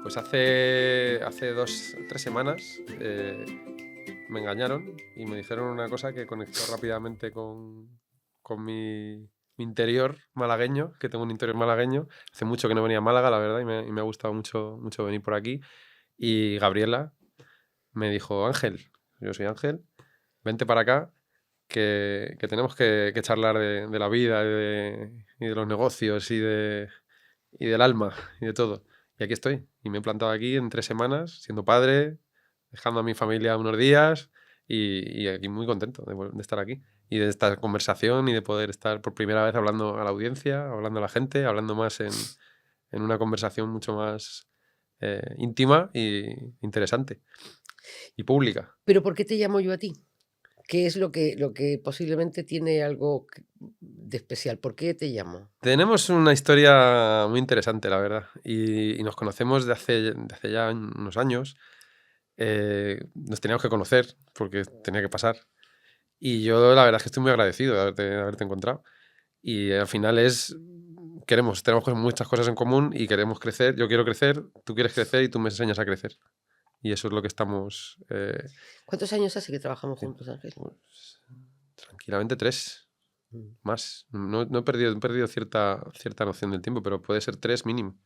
Pues hace 3 semanas me engañaron y me dijeron una cosa que conectó rápidamente con mi interior malagueño, que tengo un interior malagueño. Hace mucho que no venía a Málaga, la verdad, y me ha gustado mucho, mucho venir por aquí. Y Gabriela me dijo: Ángel, yo soy Ángel, vente para acá, que tenemos que charlar de la vida y de los negocios y del alma y de todo. Y aquí estoy. Y me he plantado aquí en 3 semanas, siendo padre, dejando a mi familia unos días y aquí muy contento de estar aquí. Y de esta conversación y de poder estar por primera vez hablando a la audiencia, hablando a la gente, hablando más en una conversación mucho más íntima e interesante y pública. ¿Pero por qué te llamo yo a ti? ¿Qué es lo que posiblemente tiene algo de especial? ¿Por qué te llamo? Tenemos una historia muy interesante, la verdad, y nos conocemos de hace ya unos años. Nos teníamos que conocer porque tenía que pasar. Y yo la verdad es que estoy muy agradecido de haberte encontrado. Y al final tenemos muchas cosas en común y queremos crecer. Yo quiero crecer, tú quieres crecer y tú me enseñas a crecer. Y eso es lo que estamos... ¿Cuántos años hace que trabajamos sí, juntos, Ángel? pues, tranquilamente 3 Mm. más. No he perdido cierta noción del tiempo, pero puede ser 3 mínimo.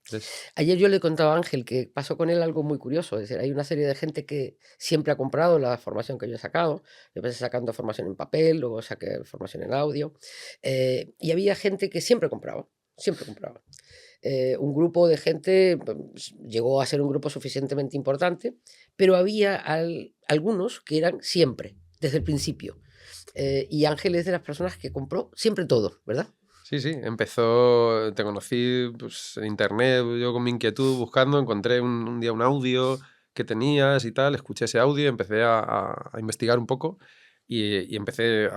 3. Ayer yo le contaba a Ángel que pasó con él algo muy curioso. Es decir, hay una serie de gente que siempre ha comprado la formación que yo he sacado. Yo empecé sacando formación en papel, luego saqué formación en audio. Y había gente que siempre compraba, siempre compraba. Un grupo de gente llegó a ser un grupo suficientemente importante, pero había algunos que eran siempre, desde el principio. Y Ángel es de las personas que compró siempre todo, ¿verdad? Sí, te conocí pues, en internet, yo con mi inquietud buscando, encontré un día un audio que tenías y tal, escuché ese audio, empecé a investigar un poco y empecé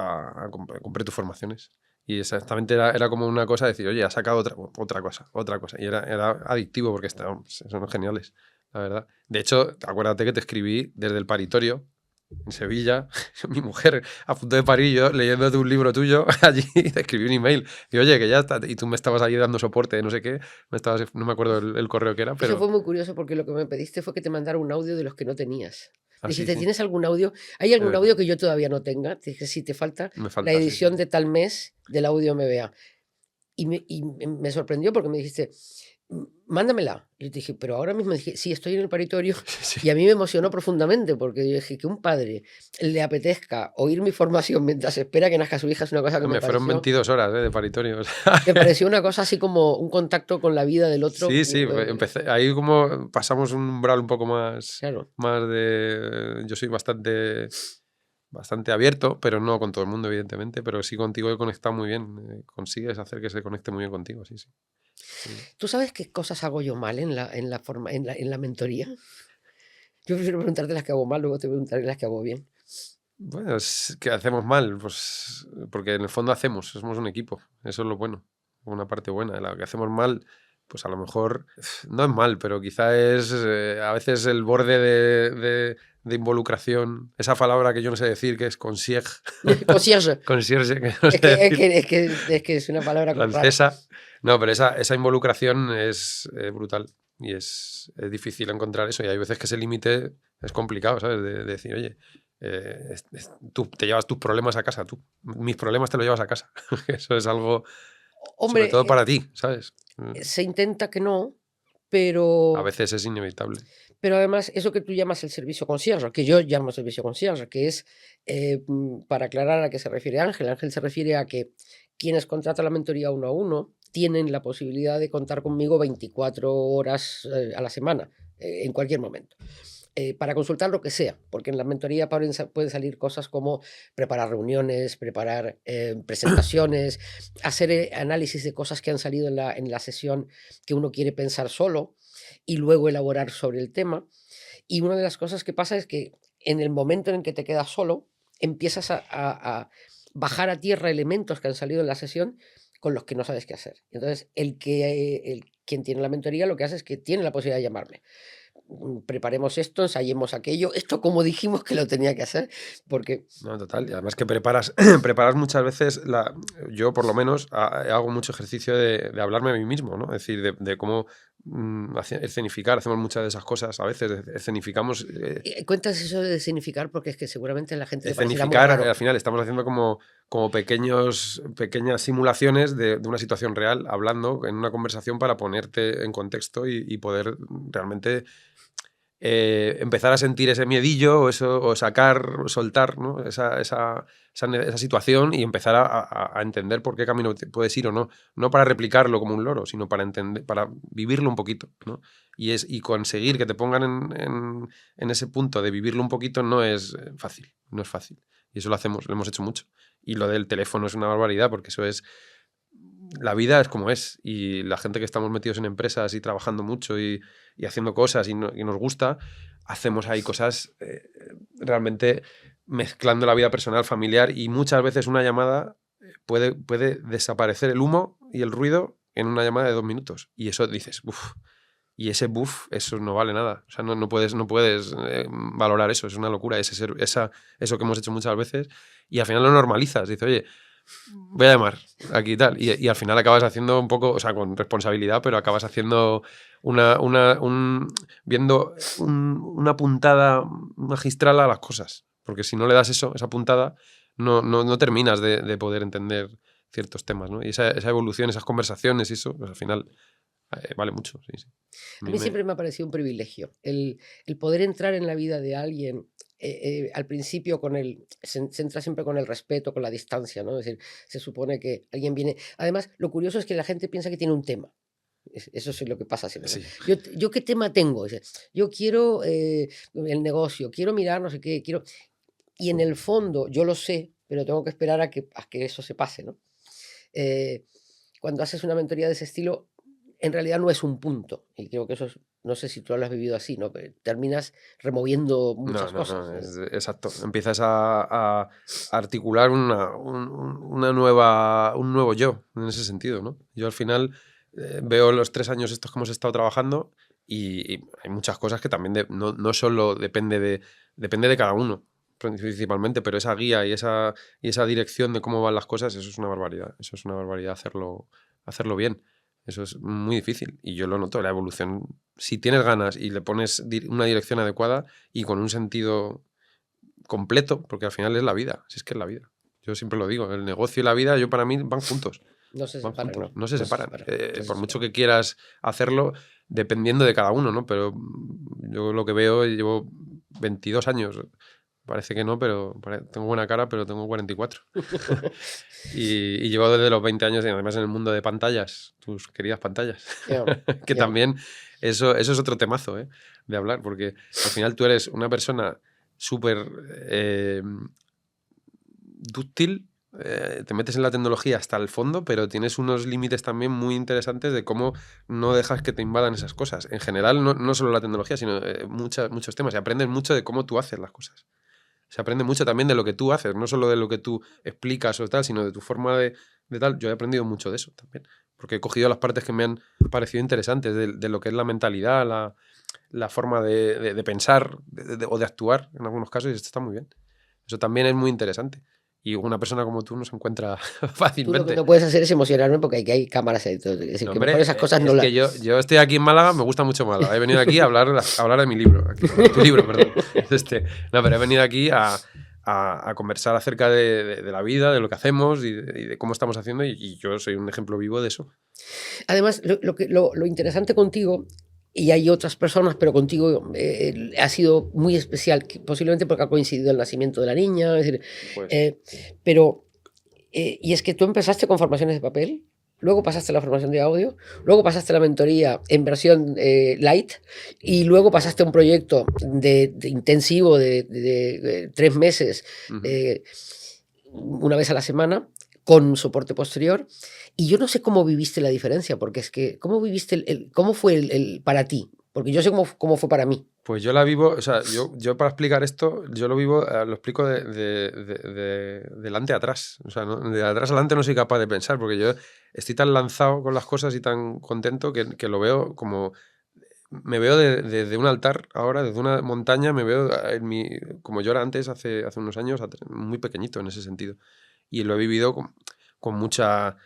compré tus formaciones. Y exactamente era como una cosa de decir, oye, has sacado otra cosa. Y era adictivo porque son geniales, la verdad. De hecho, acuérdate que te escribí desde el paritorio en Sevilla, mi mujer a punto de parir, yo leyéndote un libro tuyo allí, te escribí un email y oye, que ya está, y tú me estabas ahí dando soporte, no sé qué, no me acuerdo el correo que era, Eso pero fue muy curioso porque lo que me pediste fue que te mandara un audio de los que no tenías. así, Dijiste, sí, ¿tienes algún audio? ¿Hay es algún verdad, audio que yo todavía no tenga? Te dije, sí, te falta me la falta, sí, sí. edición de tal mes del audio MBA. Y me sorprendió porque me dijiste: Mándamela". Y yo te dije: "Pero ahora mismo", dije: "Sí, estoy en el paritorio". Sí, Y sí. a mí me emocionó profundamente, porque yo dije: "Que un padre le apetezca oír mi formación mientras espera que nazca su hija", es una cosa que me Me fueron pareció 22 horas de paritorio. O sea, me pareció una cosa así como un contacto con la vida del otro, sí, sí, empecé, ahí como pasamos un umbral un poco claro. más de... Yo soy bastante abierto, pero no con todo el mundo, evidentemente, pero sí contigo he conectado muy bien, consigues hacer que se conecte muy bien contigo, sí, sí. Sí. ¿Tú sabes qué cosas hago yo mal en la mentoría? Yo prefiero preguntarte las que hago mal, luego te preguntaré las que hago bien. Bueno, es que hacemos mal, pues porque en el fondo somos un equipo, eso es lo bueno, una parte buena. Lo que hacemos mal, pues a lo mejor no es mal, pero quizá es a veces el borde de involucración, esa palabra que yo no sé decir, que es concierge, Concierge. concierge, que no Es sé que es decir, que es que es que es una palabra rara. francesa. No, pero esa involucración es brutal y es difícil encontrar eso y hay veces que ese límite es complicado, ¿sabes? De decir, oye, tú te llevas tus problemas a casa, mis problemas te los llevas a casa. Eso es algo, Hombre, sobre todo para ti, ¿sabes? se intenta que no, A pero veces es inevitable. además eso que tú llamas el servicio concierge, que yo llamo servicio concierge, que es, para aclarar a qué se refiere Ángel. Ángel se refiere a que quienes contratan la mentoría uno a uno tienen la posibilidad de contar conmigo 24 horas, a la semana, en cualquier momento. Para consultar lo que sea, porque en la mentoría pueden salir cosas como preparar reuniones, preparar presentaciones, hacer análisis de cosas que han salido en la sesión que uno quiere pensar solo y luego elaborar sobre el tema. Y una de las cosas que pasa es que en el momento en que te quedas solo, empiezas a bajar a tierra elementos que han salido en la sesión con los que no sabes qué hacer. Entonces, quien tiene la mentoría lo que hace es que tiene la posibilidad de llamarme. preparemos esto, ensayemos aquello, esto como dijimos que lo tenía que hacer, porque No, total. Y además que preparas, preparas muchas veces, yo por lo menos hago mucho ejercicio de hablarme a mí mismo, ¿no? Es decir, de cómo escenificar, hacemos muchas de esas cosas a veces, escenificamos. cuentas eso de significar, porque es que seguramente a la gente le parecerá muy Escenificar, raro. al final estamos haciendo como pequeñas simulaciones de una situación real, hablando en una conversación para ponerte en contexto y poder realmente empezar a sentir ese miedillo o sacar, soltar, ¿no? esa situación y empezar a entender por qué camino puedes ir o no. No para replicarlo como un loro, sino para entender, para vivirlo un poquito, ¿no? Y conseguir que te pongan en ese punto de vivirlo un poquito no es fácil, no es fácil. Y eso lo hemos hecho mucho. Y lo del teléfono es una barbaridad, porque eso es... La vida es como es, y la gente que estamos metidos en empresas y trabajando mucho y haciendo cosas y nos gusta, hacemos ahí cosas realmente mezclando la vida personal, familiar, y muchas veces una llamada puede desaparecer el humo y el ruido en una llamada de 2 minutos. Y eso dices, uff, y ese buff, eso no vale nada. O sea, no puedes valorar eso, es una locura, eso que hemos hecho muchas veces, y al final lo normalizas. Dices, oye, voy a llamar aquí y tal. Y al final acabas haciendo un poco, o sea, con responsabilidad, pero acabas haciendo viendo una puntada magistral a las cosas. Porque si no le das esa puntada, no terminas de poder entender ciertos temas, ¿no? Y esa evolución, esas conversaciones y eso, pues al final vale mucho. Sí, sí. A mí siempre me ha parecido un privilegio el poder entrar en la vida de alguien. Al principio se entra siempre con el respeto, con la distancia, ¿no? Es decir, se supone que alguien viene. Además, lo curioso es que la gente piensa que tiene un tema. Eso es lo que pasa siempre, ¿no? Sí. ¿Yo qué tema tengo? Dice, yo quiero el negocio, quiero mirar no sé qué, quiero. Y en el fondo, yo lo sé, pero tengo que esperar a que eso se pase, ¿no? Eh, Cuando haces una mentoría de ese estilo, en realidad no es un punto. Y creo que eso es, no sé si tú lo has vivido así, ¿no? Pero terminas removiendo No, muchas no, cosas. no, exacto. Empiezas a articular un nuevo yo, en ese sentido, ¿no? Yo al final veo los 3 años estos que hemos estado trabajando y hay muchas cosas que también no solo depende de cada uno, principalmente, pero esa guía y esa dirección de cómo van las cosas, eso es una barbaridad. Eso es una barbaridad hacerlo bien. Eso es muy difícil y yo lo noto, la evolución. Si tienes ganas y le pones una dirección adecuada y con un sentido completo, porque al final es la vida, si es que es la vida. Yo siempre lo digo, el negocio y la vida, para mí van juntos. No se Van separan, juntos, ¿no? no se No se separan. separan. No se Por mucho separan. que quieras hacerlo, dependiendo de cada uno, ¿no? Pero yo lo que veo, llevo 22 años. Parece que no, pero tengo buena cara, pero tengo 44. y llevo desde los 20 años, y además en el mundo de pantallas, tus queridas pantallas. Ya, Que ya. también eso es otro temazo, de hablar, porque al final tú eres una persona súper dúctil, te metes en la tecnología hasta el fondo, pero tienes unos límites también muy interesantes de cómo no dejas que te invadan esas cosas. En general, no solo la tecnología, sino muchos temas. Y aprendes mucho de cómo tú haces las cosas. Se aprende mucho también de lo que tú haces, no solo de lo que tú explicas o tal, sino de tu forma de tal. Yo he aprendido mucho de eso también, porque he cogido las partes que me han parecido interesantes de lo que es la mentalidad, la forma de pensar o de actuar en algunos casos, y esto está muy bien. Eso también es muy interesante. Y una persona como tú no se encuentra Tú lo que fácilmente. no puedes hacer es emocionarme porque aquí hay cámaras ahí. Es decir, No, que mejor hombre, esas cosas no es las. que yo estoy aquí en Málaga, me gusta mucho Málaga. He venido aquí a hablar de mi libro. De tu libro, perdón. No, pero he venido aquí a conversar acerca de la vida, de lo que hacemos y de cómo estamos haciendo. Y yo soy un ejemplo vivo de eso. Además, lo interesante contigo, y hay otras personas, pero contigo ha sido muy especial, posiblemente porque ha coincidido el nacimiento de la niña, es decir, Pues eh, pero, y es que tú empezaste con formaciones de papel, luego pasaste a la formación de audio, luego pasaste a la mentoría en versión light, y luego pasaste a un proyecto de intensivo de 3 meses, eh, una vez a la semana, con soporte posterior. Y yo no sé cómo viviste la diferencia, porque es que, ¿cómo viviste cómo fue para ti? Porque yo sé cómo fue para mí. Pues yo la vivo, o sea, yo para explicar esto, yo lo vivo, lo explico de delante a atrás. O sea, de atrás adelante no soy capaz de pensar, porque yo estoy tan lanzado con las cosas y tan contento que lo veo como me veo desde un altar ahora, desde una montaña, me veo como yo era antes, hace unos años, muy pequeñito en ese sentido. Y lo he vivido con mucha...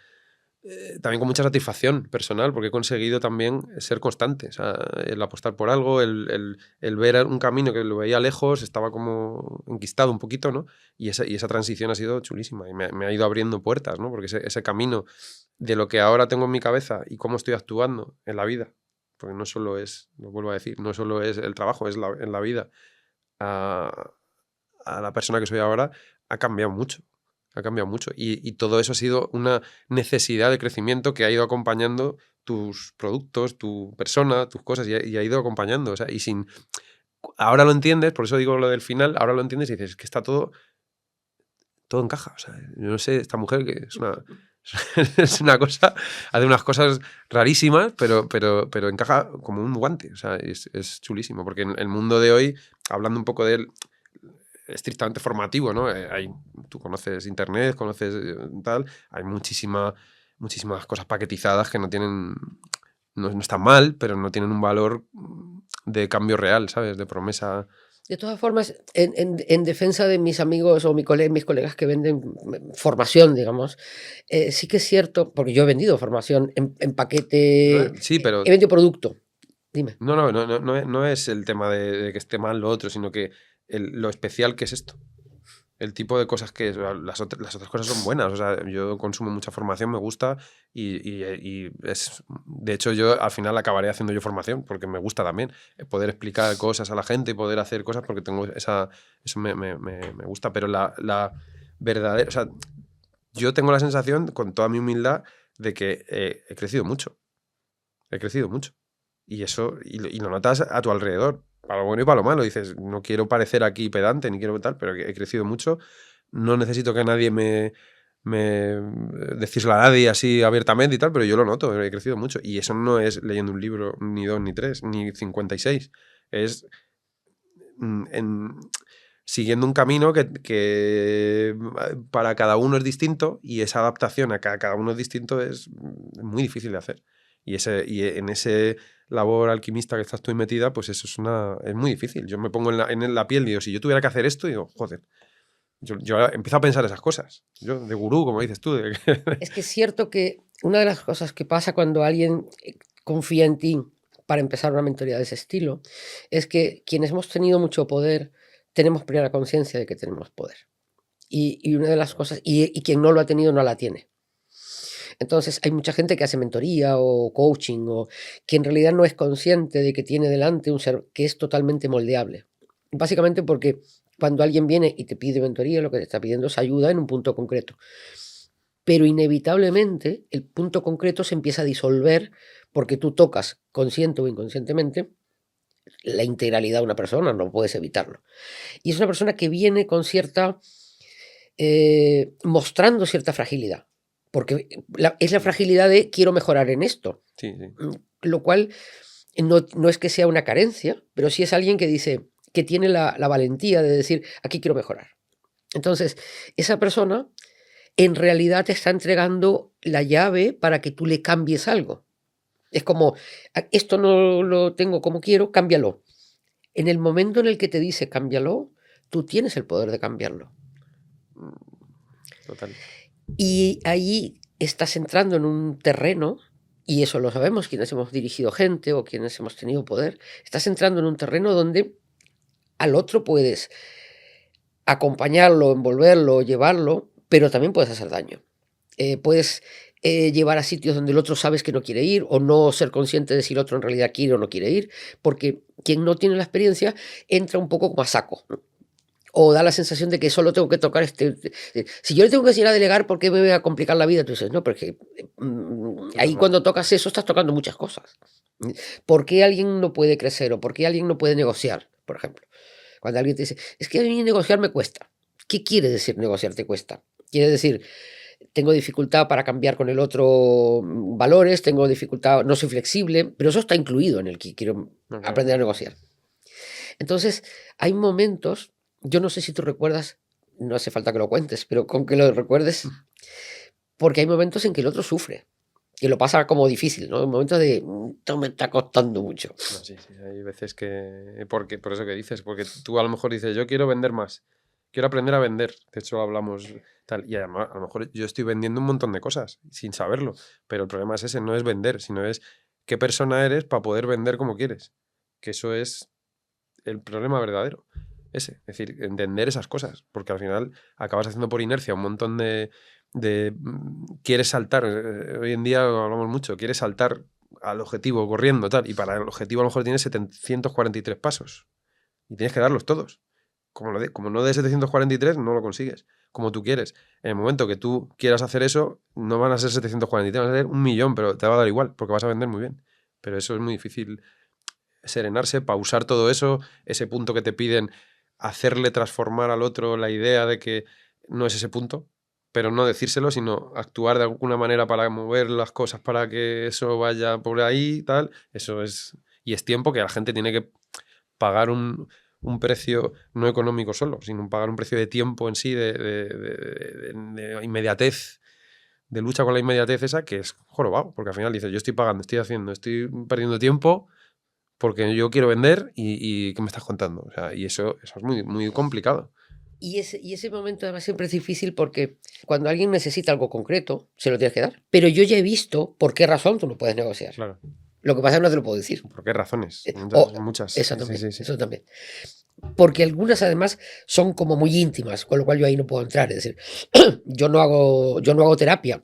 también con mucha satisfacción personal, porque he conseguido también ser constante. O sea, el apostar por algo, el ver un camino que lo veía lejos, estaba como enquistado un poquito, ¿no? Y esa transición ha sido chulísima y me ha ido abriendo puertas, ¿no? Porque ese camino de lo que ahora tengo en mi cabeza y cómo estoy actuando en la vida, porque no solo es, lo vuelvo a decir, no solo es el trabajo, es en la vida, a la persona que soy ahora, ha cambiado mucho. Ha cambiado mucho. Y todo eso ha sido una necesidad de crecimiento que ha ido acompañando tus productos, tu persona, tus cosas, y ha ido acompañando. O sea, y sin... Ahora lo entiendes, por eso digo lo del final, ahora lo entiendes y dices, es que está todo encaja. O sea, yo no sé, esta mujer que es una... es una cosa, hace unas cosas rarísimas, pero encaja como un guante. O sea, es chulísimo. Porque en el mundo de hoy, hablando un poco de él, estrictamente formativo, ¿no? Tú conoces internet, conoces tal, hay muchísimas cosas paquetizadas que no tienen, no están mal, pero no tienen un valor de cambio real, ¿sabes? De promesa. De todas formas, en defensa de mis amigos o mis colegas que venden formación, digamos, sí que es cierto, porque yo he vendido formación en paquete, Sí, pero he vendido producto. Dime. no es el tema de que esté mal lo otro, sino que lo especial que es esto. El tipo de cosas que... Las otras cosas son buenas. O sea, yo consumo mucha formación, me gusta y es... De hecho, yo al final acabaré haciendo yo formación porque me gusta también poder explicar cosas a la gente y poder hacer cosas porque tengo eso me gusta. Pero la verdadera... O sea, yo tengo la sensación, con toda mi humildad, de que he crecido mucho. He crecido mucho. Y eso... Y lo notas a tu alrededor. Para lo bueno y para lo malo. Dices, no quiero parecer aquí pedante, ni quiero tal, pero he crecido mucho. No necesito que nadie me decírselo a nadie así abiertamente y tal, pero yo lo noto, he crecido mucho. Y eso no es leyendo un libro, ni 2, ni 3, ni 56. Es siguiendo un camino que para cada uno es distinto y esa adaptación a cada uno es distinto es muy difícil de hacer. Y en ese labor alquimista que estás tú metida, pues eso es muy difícil. Yo me pongo en la piel y digo, si yo tuviera que hacer esto, digo, joder. Yo empiezo a pensar esas cosas. Yo, de gurú, como dices tú. Es que es cierto que una de las cosas que pasa cuando alguien confía en ti para empezar una mentoría de ese estilo es que quienes hemos tenido mucho poder tenemos plena conciencia de que tenemos poder. Y una de las cosas, y quien no lo ha tenido no la tiene. Entonces hay mucha gente que hace mentoría o coaching o que en realidad no es consciente de que tiene delante un ser que es totalmente moldeable. Básicamente porque cuando alguien viene y te pide mentoría, lo que te está pidiendo es ayuda en un punto concreto. Pero inevitablemente el punto concreto se empieza a disolver porque tú tocas, consciente o inconscientemente, la integralidad de una persona, no puedes evitarlo. Y es una persona que viene con cierta, mostrando cierta fragilidad, porque es la fragilidad de quiero mejorar en esto. Sí, sí. Lo cual no es que sea una carencia, pero sí es alguien que dice, que tiene la valentía de decir, aquí quiero mejorar. Entonces, esa persona en realidad te está entregando la llave para que tú le cambies algo. Es como, esto no lo tengo como quiero, cámbialo. En el momento en el que te dice cámbialo, tú tienes el poder de cambiarlo. Total. Y ahí estás entrando en un terreno, y eso lo sabemos quienes hemos dirigido gente o quienes hemos tenido poder, estás entrando en un terreno donde al otro puedes acompañarlo, envolverlo, llevarlo, pero también puedes hacer daño. Puedes llevar a sitios donde el otro sabes que no quiere ir o no ser consciente de si el otro en realidad quiere o no quiere ir, porque quien no tiene la experiencia entra un poco como a saco, ¿no? O da la sensación de que solo tengo que tocar si yo le tengo que enseñar a delegar, ¿por qué me voy a complicar la vida? Tú dices, no, porque ahí cuando tocas eso estás tocando muchas cosas. ¿Por qué alguien no puede crecer o por qué alguien no puede negociar, por ejemplo? Cuando alguien te dice, es que a mí negociar me cuesta. ¿Qué quiere decir negociar te cuesta? Quiere decir, tengo dificultad para cambiar con el otro valores, tengo dificultad, no soy flexible, pero eso está incluido en el que quiero aprender a negociar. Entonces, hay momentos, yo no sé si tú recuerdas, no hace falta que lo cuentes, pero con que lo recuerdes, porque hay momentos en que el otro sufre. que lo pasa como difícil, ¿no? En momentos de, esto me está costando mucho. No, sí, sí, hay veces que... por eso que dices, porque tú a lo mejor dices, yo quiero vender más, quiero aprender a vender, de hecho hablamos tal, y además a lo mejor yo estoy vendiendo un montón de cosas sin saberlo, pero el problema es ese, no es vender, sino es qué persona eres para poder vender como quieres, que eso es el problema verdadero, ese, es decir, entender esas cosas, porque al final acabas haciendo por inercia un montón quieres saltar, hoy en día hablamos mucho, quieres saltar al objetivo corriendo, tal, y para el objetivo a lo mejor tienes 743 pasos y tienes que darlos todos. Como no de 743, no lo consigues. Como tú quieres. En el momento que tú quieras hacer eso, no van a ser 743, van a ser 1.000.000, pero te va a dar igual, porque vas a vender muy bien. Pero eso es muy difícil serenarse, pausar todo eso, ese punto que te piden, hacerle transformar al otro la idea de que no es ese punto, pero no decírselo, sino actuar de alguna manera para mover las cosas para que eso vaya por ahí, tal. Eso es... Y es tiempo que la gente tiene que pagar un precio no económico solo, sino pagar un precio de tiempo en sí, de inmediatez, de lucha con la inmediatez esa, que es jorobado, porque al final dices, yo estoy pagando, estoy haciendo, estoy perdiendo tiempo porque yo quiero vender y ¿qué me estás contando? O sea, y eso es muy, muy complicado. Y ese momento además siempre es difícil porque cuando alguien necesita algo concreto, se lo tienes que dar. Pero yo ya he visto por qué razón tú no puedes negociar. Claro. Lo que pasa es que no te lo puedo decir. ¿Por qué razones? Muchas. Eso Sí, también, sí, sí. eso también. Porque algunas además son como muy íntimas, con lo cual yo ahí no puedo entrar. Es decir, yo no hago terapia,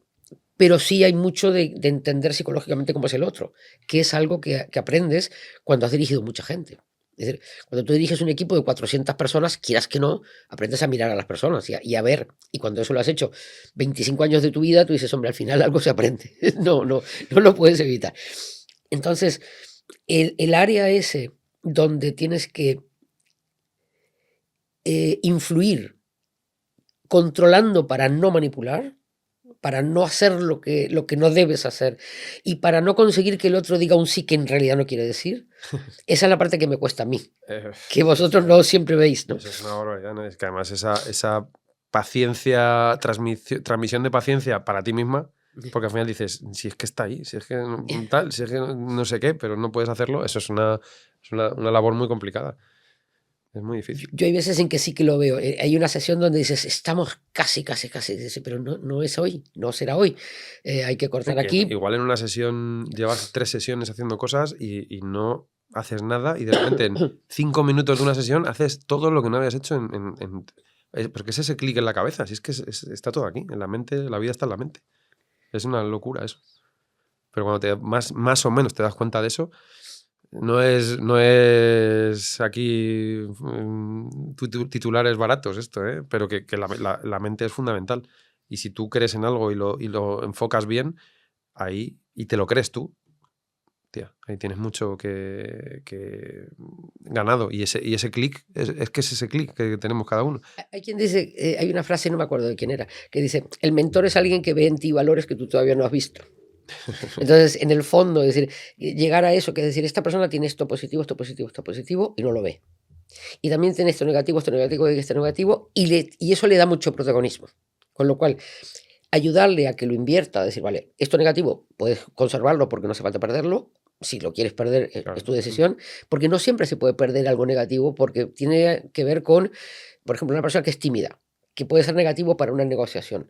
pero sí hay mucho de entender psicológicamente cómo es el otro, que es algo que aprendes cuando has dirigido mucha gente. Es decir, cuando tú diriges un equipo de 400 personas, quieras que no, aprendes a mirar a las personas y a ver. Y cuando eso lo has hecho 25 años de tu vida, tú dices, hombre, al final algo se aprende. No lo puedes evitar. Entonces, el área ese donde tienes que influir controlando para no manipular, para no hacer lo que no debes hacer y para no conseguir que el otro diga un sí que en realidad no quiere decir, esa es la parte que me cuesta a mí, que vosotros no siempre veis, ¿no? Eso es una barbaridad, ¿no? Es que además esa paciencia, transmisión de paciencia para ti misma, porque al final dices, si es que está ahí, si es que tal, si es que no sé qué, pero no puedes hacerlo, eso es una labor muy complicada. Es muy difícil. Yo hay veces en que sí que lo veo. Hay una sesión donde dices, estamos casi, dice, pero no es hoy, no será hoy. Hay que cortar aquí. Igual en una sesión llevas 3 sesiones haciendo cosas y no haces nada y de repente en 5 minutos de una sesión haces todo lo que no habías hecho porque es ese clic en la cabeza, si es que está todo aquí, en la mente, la vida está en la mente. Es una locura eso. Pero cuando más o menos te das cuenta de eso, no es aquí titulares baratos esto, ¿eh? Pero que la mente es fundamental. Y si tú crees en algo y lo enfocas bien, ahí, y te lo crees tú, tía, ahí tienes mucho que ganado. Y ese clic, es que es ese clic que tenemos cada uno. Hay quien dice, hay una frase, no me acuerdo de quién era, que dice, el mentor es alguien que ve en ti valores que tú todavía no has visto. Entonces, en el fondo, es decir, llegar a eso, que es decir, esta persona tiene esto positivo, esto positivo, esto positivo, y no lo ve. Y también tiene esto negativo, esto negativo, y eso le da mucho protagonismo. Con lo cual, ayudarle a que lo invierta, decir, vale, esto negativo, puedes conservarlo porque no hace falta perderlo. Si lo quieres perder, Claro. es tu decisión, porque no siempre se puede perder algo negativo, porque tiene que ver con, por ejemplo, una persona que es tímida, que puede ser negativo para una negociación.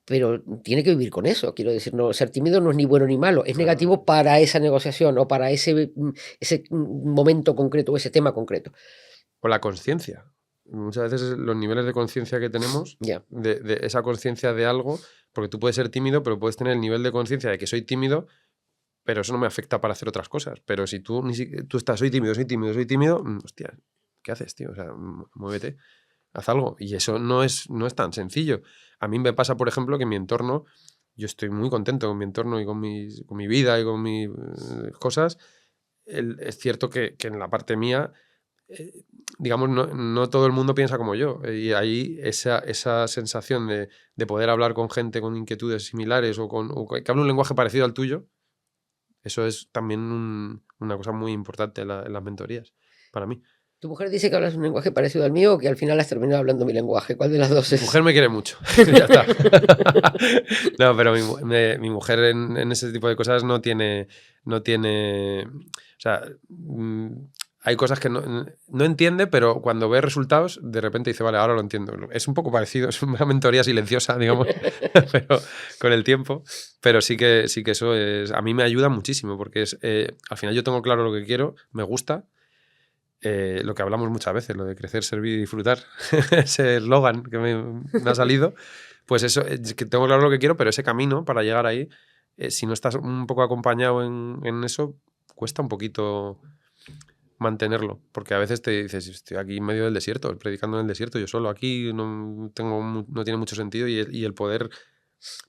Pero tiene que vivir con eso, quiero decir, no, ser tímido no es ni bueno ni malo, es Claro. negativo para esa negociación o para ese momento concreto o ese tema concreto. O la conciencia. Muchas veces los niveles de conciencia que tenemos, Ya. de esa conciencia de algo, porque tú puedes ser tímido, pero puedes tener el nivel de conciencia de que soy tímido, pero eso no me afecta para hacer otras cosas. Pero si tú estás, soy tímido, hostia, ¿qué haces, tío? O sea, muévete, haz algo. Y eso no es tan sencillo. A mí me pasa, por ejemplo, que en mi entorno, yo estoy muy contento con mi entorno y con mi vida y con mis cosas. Es cierto que en la parte mía, digamos, no todo el mundo piensa como yo. Y ahí esa sensación de poder hablar con gente con inquietudes similares o que hable un lenguaje parecido al tuyo, eso es también una cosa muy importante en las mentorías, para mí. Tu mujer dice que hablas un lenguaje parecido al mío o que al final has terminado hablando mi lenguaje. ¿Cuál de las dos Mi es? mujer me quiere mucho. Ya está. No, pero mi mujer en ese tipo de cosas no tiene. O sea, hay cosas que no entiende, pero cuando ve resultados, de repente dice, vale, ahora lo entiendo. Es un poco parecido, es una mentoría silenciosa, digamos, pero con el tiempo. Pero sí que eso a mí me ayuda muchísimo, porque al final yo tengo claro lo que quiero, me gusta. Lo que hablamos muchas veces, lo de crecer, servir y disfrutar, ese eslogan que me ha salido, pues eso, es que tengo claro lo que quiero, pero ese camino para llegar ahí, si no estás un poco acompañado en eso, cuesta un poquito mantenerlo, porque a veces te dices, estoy aquí en medio del desierto, predicando en el desierto, yo solo aquí no tiene mucho sentido, y el poder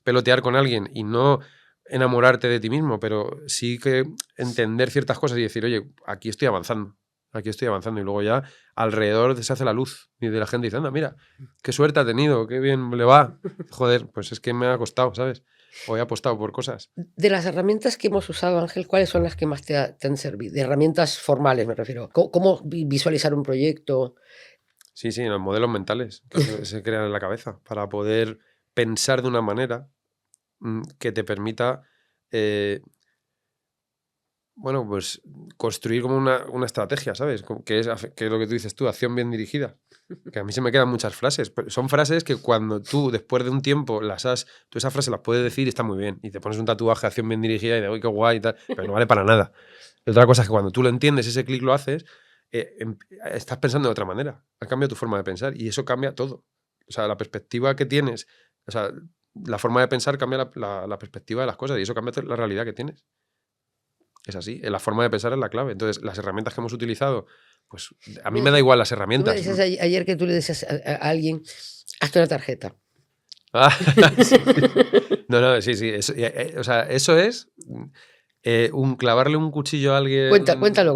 pelotear con alguien y no enamorarte de ti mismo, pero sí que entender ciertas cosas y decir, oye, aquí estoy avanzando, y luego ya alrededor se hace la luz y de la gente dice, anda, mira, qué suerte ha tenido, qué bien le va. Joder, pues es que me ha costado, ¿sabes? O he apostado por cosas. De las herramientas que hemos usado, Ángel, ¿cuáles son las que más te han servido? De herramientas formales, me refiero. ¿Cómo visualizar un proyecto? Sí, los modelos mentales que se crean en la cabeza para poder pensar de una manera que te permita bueno, pues construir como una estrategia, ¿sabes? Que es lo que tú dices tú, acción bien dirigida. Que a mí se me quedan muchas frases. Pero son frases que cuando tú, después de un tiempo, tú esas frases las puedes decir y está muy bien. Y te pones un tatuaje, acción bien dirigida, y de, uy, qué guay y tal, pero no vale para nada. Y otra cosa es que cuando tú lo entiendes, ese clic lo haces, estás pensando de otra manera. Has cambiado tu forma de pensar y eso cambia todo. O sea, la perspectiva que tienes, o sea, la forma de pensar cambia la perspectiva de las cosas y eso cambia la realidad que tienes. Es así, la forma de pensar es la clave. Entonces, las herramientas que hemos utilizado, pues a mí me da igual las Tú me herramientas. decías ayer que tú le decías a alguien, hazte una tarjeta. Ah, sí. No, sí. O sea, eso es clavarle un cuchillo a alguien. Cuéntalo.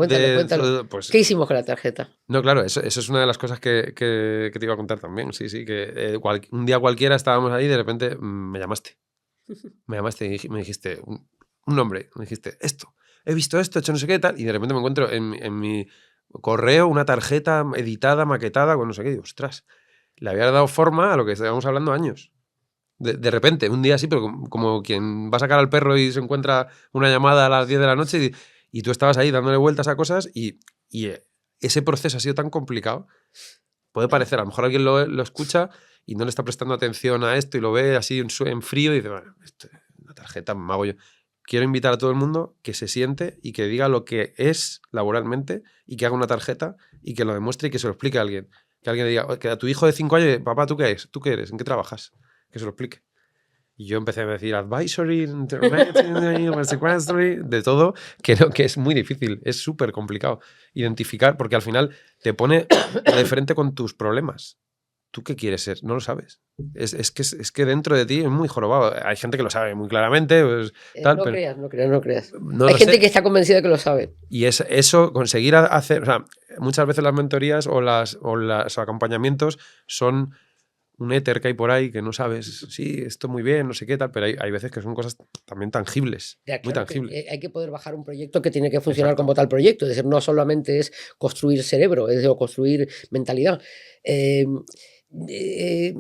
Pues, ¿Qué hicimos con la tarjeta? no, claro, eso es una de las cosas que te iba a contar también. Sí, que un día cualquiera estábamos ahí y de repente me llamaste. Me dijiste un nombre, me dijiste esto. He visto esto, he hecho no sé qué tal, y de repente me encuentro en mi correo una tarjeta editada, maquetada, con no sé qué, y digo, ostras, le había dado forma a lo que estábamos hablando años. De repente, un día así, pero como quien va a sacar al perro y se encuentra una llamada a las 10 de la noche y tú estabas ahí dándole vueltas a cosas y ese proceso ha sido tan complicado. Puede parecer, a lo mejor alguien lo escucha y no le está prestando atención a esto y lo ve así en frío y dice, bueno, una tarjeta me hago yo. Quiero invitar a todo el mundo que se siente y que diga lo que es laboralmente y que haga una tarjeta y que lo demuestre y que se lo explique a alguien. Que alguien le diga, que a tu hijo de 5 años, papá, ¿tú qué eres? ¿Tú qué eres? ¿En qué trabajas? Que se lo explique. Y yo empecé a decir advisory, internet, de todo, que es muy difícil, es súper complicado identificar, porque al final te pone de frente con tus problemas. ¿Tú qué quieres ser? No lo sabes. Es que dentro de ti es muy jorobado. Hay gente que lo sabe muy claramente, pues, tal, No pero creas. no Hay lo gente sé. que está convencida de que lo sabe. Y eso, conseguir hacer, o sea, muchas veces las mentorías o los acompañamientos son un éter que hay por ahí que no sabes, sí, esto muy bien, no sé qué tal, pero hay veces que son cosas también tangibles, Ya, muy claro que tangibles. hay que poder bajar un proyecto que tiene que funcionar Exacto. como tal proyecto. Es decir, no solamente es construir cerebro, es decir, o construir mentalidad. Eh, eh,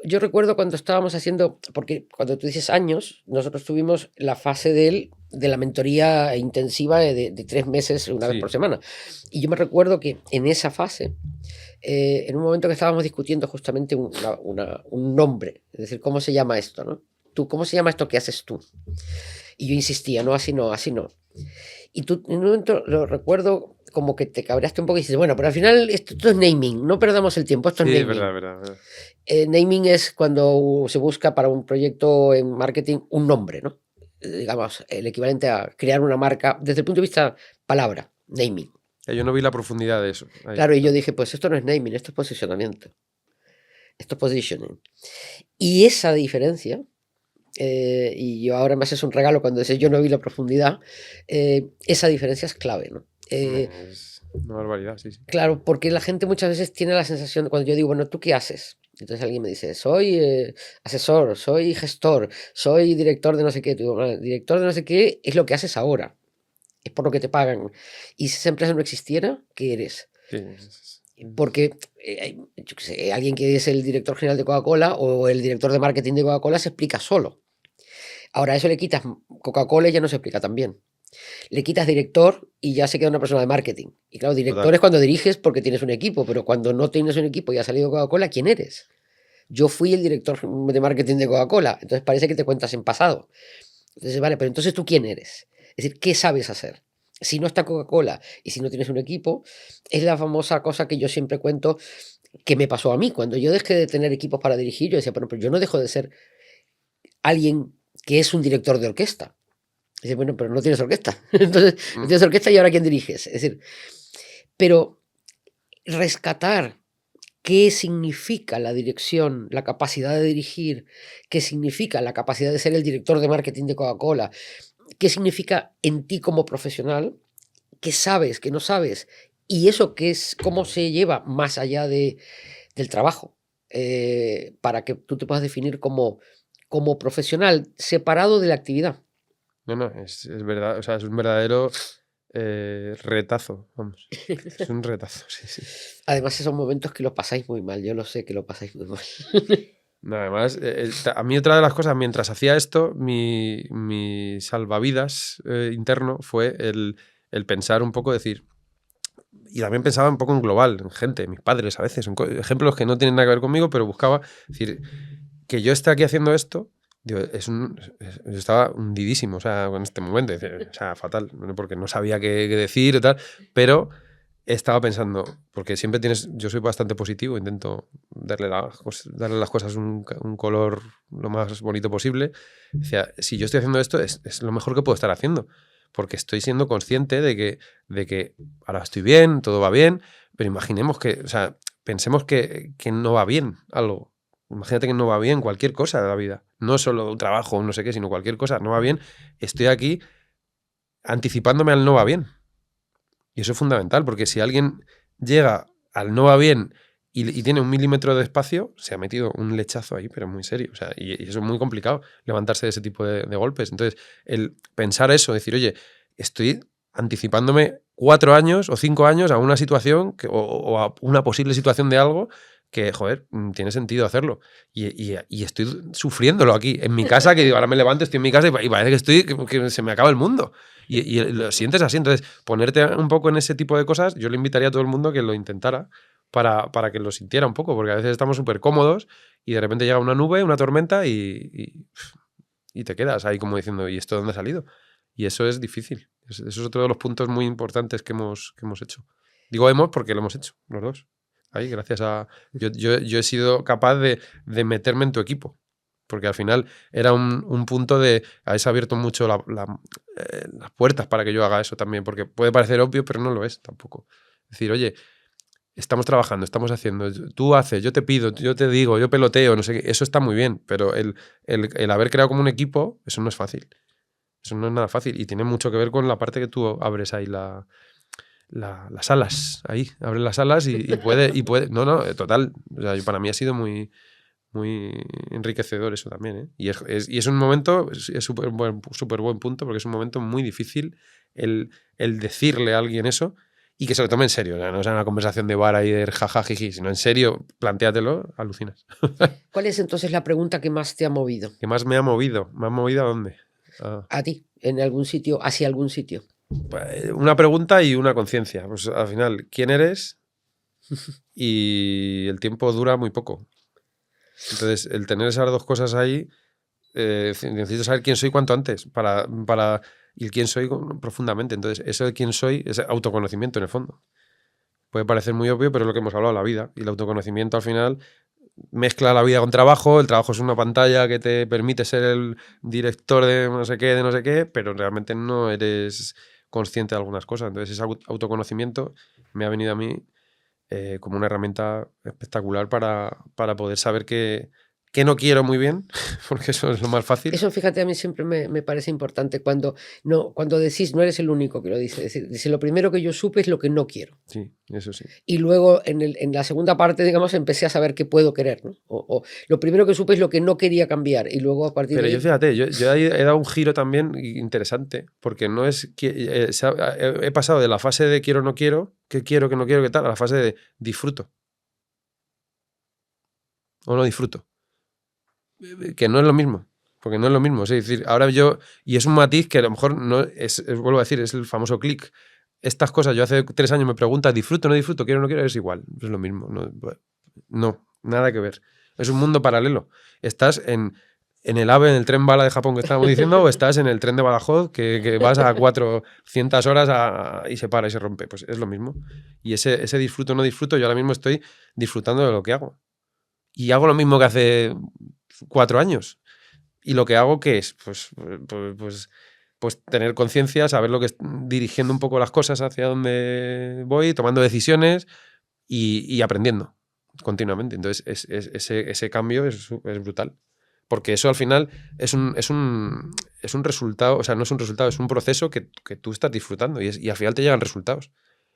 yo recuerdo cuando estábamos haciendo, porque cuando tú dices años, nosotros tuvimos la fase de la mentoría intensiva de 3 meses, una vez por Sí, semana. Y yo me recuerdo que en esa fase, en un momento que estábamos discutiendo justamente un nombre, es decir, ¿cómo se llama esto, no? ¿Cómo se llama esto que haces tú? Y yo insistía, no, así no, así no. Y tú en un momento lo recuerdo como que te cabreaste un poco y dices, bueno, pero al final esto es naming, no perdamos el tiempo, esto es sí, es naming. verdad. Naming es cuando se busca para un proyecto en marketing un nombre, ¿no? Digamos, el equivalente a crear una marca desde el punto de vista palabra, naming. Yo no vi la profundidad de eso. Ahí. Claro, y yo dije, pues esto no es naming, esto es posicionamiento, esto es positioning. Y esa diferencia, y yo ahora me haces un regalo cuando dices yo no vi la profundidad, esa diferencia es clave, ¿no? Es una barbaridad, sí. Claro, porque la gente muchas veces tiene la sensación de cuando yo digo, bueno, ¿tú qué haces? Entonces alguien me dice, soy asesor, soy gestor, soy director de no sé qué. Tú digo, "Vale, director de no sé qué es lo que haces ahora, es por lo que te pagan. Y si esa empresa no existiera, ¿qué eres? Sí. Porque yo qué sé, alguien que es el director general de Coca-Cola o el director de marketing de Coca-Cola se explica solo. Ahora, a eso le quitas Coca-Cola y ya no se explica tan bien. Le quitas director y ya se queda una persona de marketing. Y claro, director Total. es cuando diriges porque tienes un equipo, pero cuando no tienes un equipo y ha salido Coca-Cola, ¿quién eres? Yo fui el director de marketing de Coca-Cola, entonces parece que te cuentas en pasado. Entonces, vale, pero entonces tú quién eres? Es decir, ¿qué sabes hacer? Si no está Coca-Cola y si no tienes un equipo, es la famosa cosa que yo siempre cuento que me pasó a mí. Cuando yo dejé de tener equipos para dirigir, yo decía, bueno, pero yo no dejo de ser alguien que es un director de orquesta. Dice, bueno, pero no tienes orquesta. Entonces, no tienes orquesta y ahora quién diriges. Es decir, pero rescatar qué significa la dirección, la capacidad de dirigir, qué significa la capacidad de ser el director de marketing de Coca-Cola, qué significa en ti como profesional, qué sabes, qué no sabes, y eso qué es, cómo se lleva más allá del trabajo, para que tú te puedas definir como profesional separado de la actividad. No, es verdad, o sea, es un verdadero retazo, vamos. Es un retazo, sí. Además, esos momentos que lo pasáis muy mal, yo lo sé que lo pasáis muy mal. No, además, a mí otra de las cosas, mientras hacía esto, mi salvavidas interno fue el pensar un poco, decir, y también pensaba un poco en global, en gente, mis padres a veces, en ejemplos que no tienen nada que ver conmigo, pero buscaba, decir, que yo esté aquí haciendo esto, digo, yo estaba hundidísimo, o sea, en este momento, o sea, fatal, porque no sabía qué decir y tal, pero estaba pensando, porque siempre yo soy bastante positivo, intento darle las cosas un color lo más bonito posible. Decía, si yo estoy haciendo esto, es lo mejor que puedo estar haciendo, porque estoy siendo consciente de que ahora estoy bien, todo va bien, pero imaginemos que, o sea, pensemos que no va bien algo. Imagínate que no va bien cualquier cosa de la vida, no solo un trabajo, no sé qué, sino cualquier cosa, no va bien. Estoy aquí anticipándome al no va bien. Y eso es fundamental, porque si alguien llega al no va bien y tiene 1 milímetro de espacio, se ha metido un lechazo ahí, pero muy serio. O sea, y eso es muy complicado, levantarse de ese tipo de golpes. Entonces, el pensar eso, decir, oye, estoy anticipándome 4 años o 5 años a una situación o a una posible situación de algo que, joder, tiene sentido hacerlo. Y estoy sufriéndolo aquí, en mi casa, que digo, ahora me levanto, estoy en mi casa y parece que se me acaba el mundo. Y lo sientes así. Entonces, ponerte un poco en ese tipo de cosas, yo le invitaría a todo el mundo que lo intentara para que lo sintiera un poco, porque a veces estamos súper cómodos y de repente llega una nube, una tormenta y te quedas ahí como diciendo, ¿y esto dónde ha salido? Y eso es difícil. Eso es otro de los puntos muy importantes que hemos hecho. Digo hemos porque lo hemos hecho, los dos. Ahí, gracias a... Yo he sido capaz de meterme en tu equipo. Porque al final era un punto de... Habéis abierto mucho las puertas para que yo haga eso también. Porque puede parecer obvio, pero no lo es tampoco. Es decir, oye, estamos trabajando, estamos haciendo, tú haces, yo te pido, yo te digo, yo peloteo, no sé qué, eso está muy bien, pero el haber creado como un equipo, eso no es fácil. Eso no es nada fácil y tiene mucho que ver con la parte que tú abres ahí las alas, ahí, abres las alas y puede, no, total, o sea, para mí ha sido muy, muy enriquecedor eso también, ¿eh? Y es un momento, es súper buen punto porque es un momento muy difícil el decirle a alguien eso y que se lo tome en serio, no sea una conversación de bar ahí de jajajiji, sino en serio, plantéatelo, alucinas. ¿Cuál es entonces la pregunta que más te ha movido? ¿Qué más me ha movido? ¿Me ha movido a dónde? A ti, en algún sitio, hacia algún sitio. Una pregunta y una conciencia. Pues al final, ¿quién eres? Y el tiempo dura muy poco. Entonces, el tener esas dos cosas ahí, necesito saber quién soy cuanto antes para y quién soy profundamente. Entonces, eso de quién soy es autoconocimiento en el fondo. Puede parecer muy obvio, pero es lo que hemos hablado, la vida. Y el autoconocimiento al final mezcla la vida con trabajo. El trabajo es una pantalla que te permite ser el director de no sé qué, pero realmente no eres consciente de algunas cosas. Entonces, ese autoconocimiento me ha venido a mí como una herramienta espectacular para poder saber qué no quiero muy bien, porque eso es lo más fácil. Eso, fíjate, a mí siempre me parece importante cuando, no, cuando decís, no eres el único que lo dice, es decir, dice, lo primero que yo supe es lo que no quiero. Sí, eso sí. Y luego en la segunda parte, digamos, empecé a saber qué puedo querer, ¿no? O lo primero que supe es lo que no quería cambiar y luego a partir Pero de yo ahí... fíjate, yo ahí he dado un giro también interesante, porque no es que he pasado de la fase de quiero, no quiero, que no quiero, qué tal, a la fase de disfruto o no disfruto. Que no es lo mismo, porque no es lo mismo. Es decir, ahora yo, y es un matiz que a lo mejor no vuelvo a decir, es el famoso clic. Estas cosas, yo hace 3 años me preguntas, ¿disfruto, no disfruto, quiero, no quiero? Es igual, es lo mismo. No, nada que ver. Es un mundo paralelo. Estás en el AVE, en el tren bala de Japón que estábamos diciendo, o estás en el tren de Badajoz que vas a 400 horas y se para y se rompe. Pues es lo mismo. Y ese disfruto, no disfruto, yo ahora mismo estoy disfrutando de lo que hago. Y hago lo mismo que hace 4 años. Y lo que hago, ¿qué es? Pues tener conciencia, saber lo que dirigiendo un poco las cosas hacia dónde voy, tomando decisiones y aprendiendo continuamente. Entonces, ese cambio es brutal. Porque eso al final es un resultado, o sea, no es un resultado, es un proceso que tú estás disfrutando y al final te llegan resultados.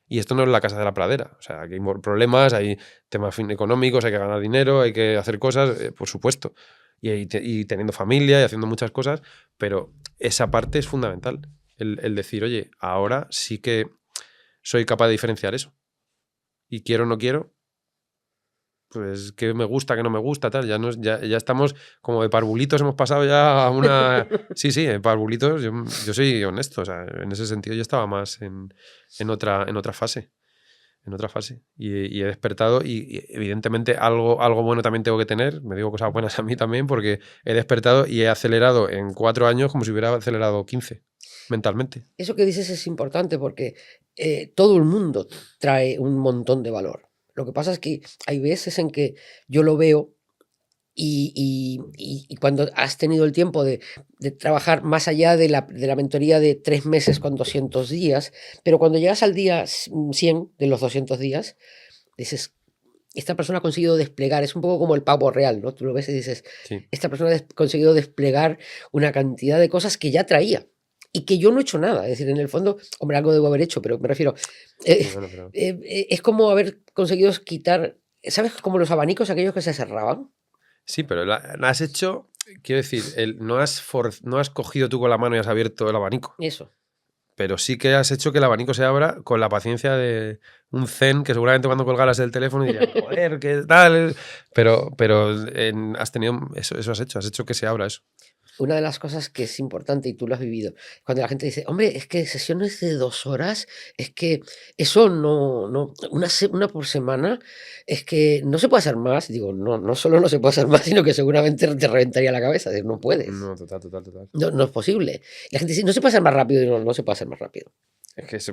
Y esto no es la casa de la pradera. O sea, aquí hay problemas, hay temas económicos, hay que ganar dinero, hay que hacer cosas, por supuesto. Y teniendo familia y haciendo muchas cosas, pero esa parte es fundamental. El decir, oye, ahora sí que soy capaz de diferenciar eso. Y quiero o no quiero, pues qué me gusta, qué no me gusta, tal. Ya estamos como de parvulitos, hemos pasado ya a una... Sí, de parvulitos, yo soy honesto. O sea, en ese sentido yo estaba más en otra fase. En otra fase. Y he despertado y evidentemente algo bueno también tengo que tener. Me digo cosas buenas a mí también porque he despertado y he acelerado en 4 años como si hubiera acelerado 15 mentalmente. Eso que dices es importante porque todo el mundo trae un montón de valor. Lo que pasa es que hay veces en que yo lo veo y cuando has tenido el tiempo de trabajar más allá de la mentoría de 3 meses con 200 días, pero cuando llegas al día 100 de los 200 días, dices, esta persona ha conseguido desplegar, es un poco como el pavo real, ¿no? Tú lo ves y dices, Sí. esta persona ha conseguido desplegar una cantidad de cosas que ya traía y que yo no he hecho nada. Es decir, en el fondo, hombre, algo debo haber hecho, pero me refiero, Bueno, pero... es como haber conseguido quitar, ¿sabes? Como los abanicos aquellos que se cerraban. Sí, pero has hecho, quiero decir, no has cogido tú con la mano y has abierto el abanico. Eso. Pero sí que has hecho que el abanico se abra con la paciencia de un zen que seguramente cuando colgaras el teléfono dirían, joder, ¿qué tal? Pero has tenido eso has hecho que se abra eso. Una de las cosas que es importante, y tú lo has vivido, cuando la gente dice, hombre, es que sesiones de 2 horas, es que eso no, una por semana, es que no se puede hacer más. Digo, no solo no se puede hacer más, sino que seguramente te reventaría la cabeza. Es decir, no puedes. No, total. No es posible. Y la gente dice, no se puede hacer más rápido. Digo, no se puede hacer más rápido. Es que eso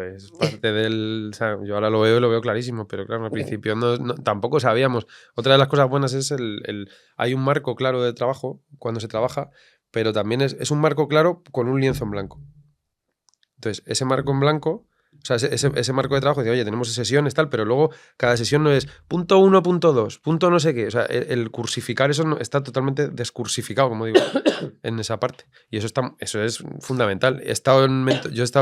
es parte del... O sea, yo ahora lo veo y lo veo clarísimo, pero claro, al principio tampoco sabíamos. Otra de las cosas buenas es hay un marco claro de trabajo cuando se trabaja, pero también es un marco claro con un lienzo en blanco. Entonces, ese marco en blanco, o sea, ese marco de trabajo dice, oye, tenemos sesiones, tal, pero luego cada sesión no es punto 1, punto 2, punto no sé qué. O sea, el cursificar eso está totalmente descursificado, como digo, en esa parte. Y eso es fundamental. Yo he estado en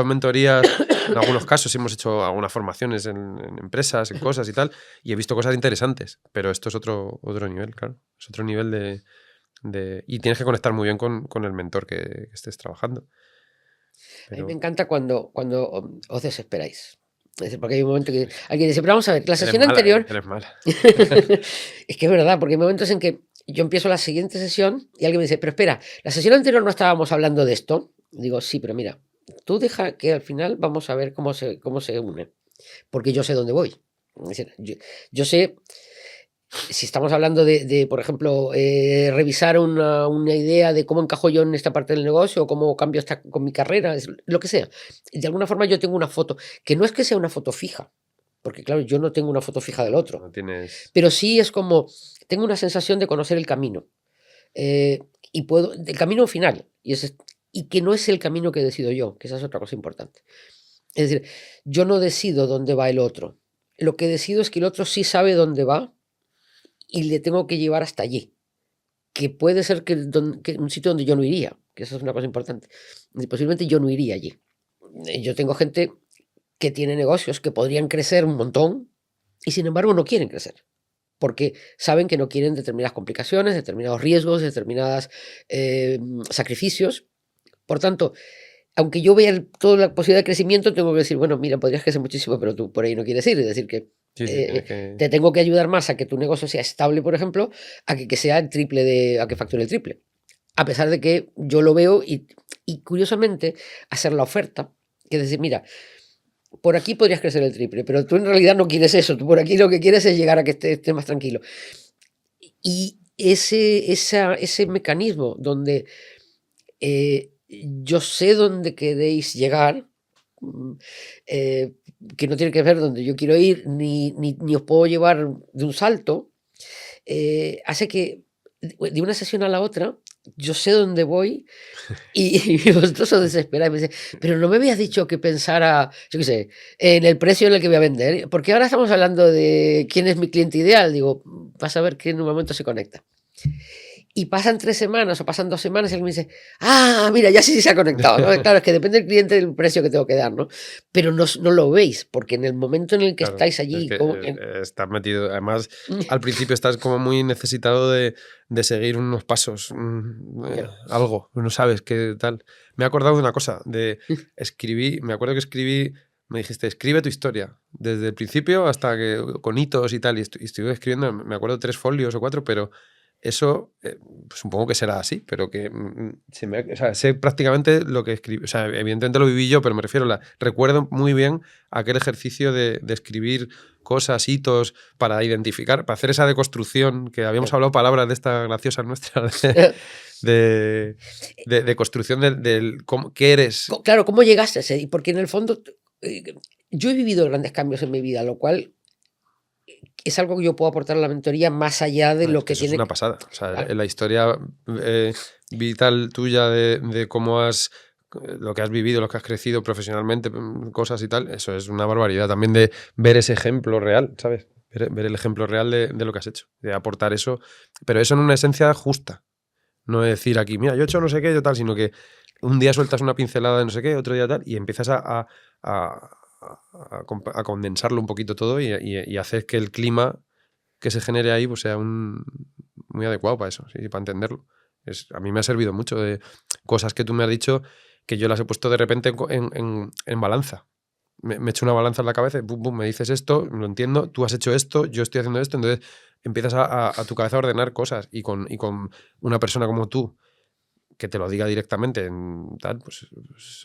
mentorías, en algunos casos hemos hecho algunas formaciones en empresas, en cosas y tal, y he visto cosas interesantes, pero esto es otro nivel, claro. Es otro nivel y tienes que conectar muy bien con el mentor que estés trabajando. A mí me encanta cuando os desesperáis. Es decir, porque hay un momento que alguien dice, pero vamos a ver, la sesión anterior... Eres mala. Es que es verdad, porque hay momentos en que yo empiezo la siguiente sesión y alguien me dice, pero espera, la sesión anterior no estábamos hablando de esto. Digo, sí, pero mira, tú deja que al final vamos a ver cómo se une, porque yo sé dónde voy. Es decir, yo sé, si estamos hablando por ejemplo, revisar una idea de cómo encajo yo en esta parte del negocio o cómo cambio con mi carrera, lo que sea. De alguna forma yo tengo una foto, que no es que sea una foto fija, porque claro, yo no tengo una foto fija del otro. No tienes... Pero sí es como, tengo una sensación de conocer el camino. Y el camino final. Y que no es el camino que decido yo, que esa es otra cosa importante. Es decir, yo no decido dónde va el otro. Lo que decido es que el otro sí sabe dónde va y le tengo que llevar hasta allí. que puede ser que un sitio donde yo no iría, que eso es una cosa importante. Y posiblemente yo no iría allí. Yo tengo gente que tiene negocios que podrían crecer un montón y sin embargo no quieren crecer, porque saben que no quieren determinadas complicaciones, determinados riesgos, determinados sacrificios. Por tanto, aunque yo vea toda la posibilidad de crecimiento, tengo que decir, bueno, mira, podrías crecer muchísimo, pero tú por ahí no quieres ir. Es decir, que Sí, tienes que... te tengo que ayudar más a que tu negocio sea estable, por ejemplo, a que sea el triple a que facture el triple. A pesar de que yo lo veo y curiosamente hacer la oferta, que es decir, mira, por aquí podrías crecer el triple, pero tú en realidad no quieres eso, tú por aquí lo que quieres es llegar a que estés más tranquilo. Y ese mecanismo donde yo sé dónde queréis llegar, que no tiene que ver donde yo quiero ir, ni os puedo llevar de un salto, hace que de una sesión a la otra yo sé dónde voy y vosotros os desesperáis. Me dice, pero no me habías dicho que pensara, yo qué sé, en el precio en el que voy a vender, porque ahora estamos hablando de quién es mi cliente ideal. Digo, vas a ver que en un momento se conecta. Y pasan 3 semanas o pasan 2 semanas y alguien me dice, mira, ya sí se ha conectado, ¿no? Claro, es que depende del cliente del precio que tengo que dar, ¿no? Pero no lo veis, porque en el momento en el que Claro, estáis es allí... que estás metido. Además, al principio estás como muy necesitado de seguir unos pasos, algo, no sabes qué tal. Me he acordado de una cosa, me acuerdo que escribí, me dijiste, escribe tu historia, desde el principio hasta que, con hitos y tal, y estuve escribiendo, me acuerdo 3 folios o 4, pero eso, supongo que será así, pero que o sea, sé prácticamente lo que escribí. O sea, evidentemente lo viví yo, pero me refiero recuerdo muy bien aquel ejercicio de escribir cosas, hitos, para identificar, para hacer esa deconstrucción, que habíamos hablado palabras de esta graciosa nuestra, de construcción del qué eres. Claro, ¿cómo llegaste a ese? Porque en el fondo yo he vivido grandes cambios en mi vida, lo cual es algo que yo puedo aportar a la mentoría más allá de lo que eso tiene... es una pasada. O sea, Claro. la historia vital tuya de cómo lo que has vivido, lo que has crecido profesionalmente, cosas y tal, eso es una barbaridad. También de ver ese ejemplo real, ¿sabes? Ver el ejemplo real de lo que has hecho, de aportar eso, pero eso en una esencia justa. No decir aquí, mira, yo he hecho no sé qué, yo tal, sino que un día sueltas una pincelada de no sé qué, otro día tal, y empiezas a condensarlo un poquito todo y haces que el clima que se genere ahí pues sea muy adecuado para eso, ¿sí? Para entenderlo. A mí me ha servido mucho de cosas que tú me has dicho que yo las he puesto de repente en balanza. Me echo una balanza en la cabeza y pum, pum, me dices esto, lo entiendo, tú has hecho esto, yo estoy haciendo esto, entonces empiezas a tu cabeza a ordenar cosas y con una persona como tú que te lo diga directamente en tal, pues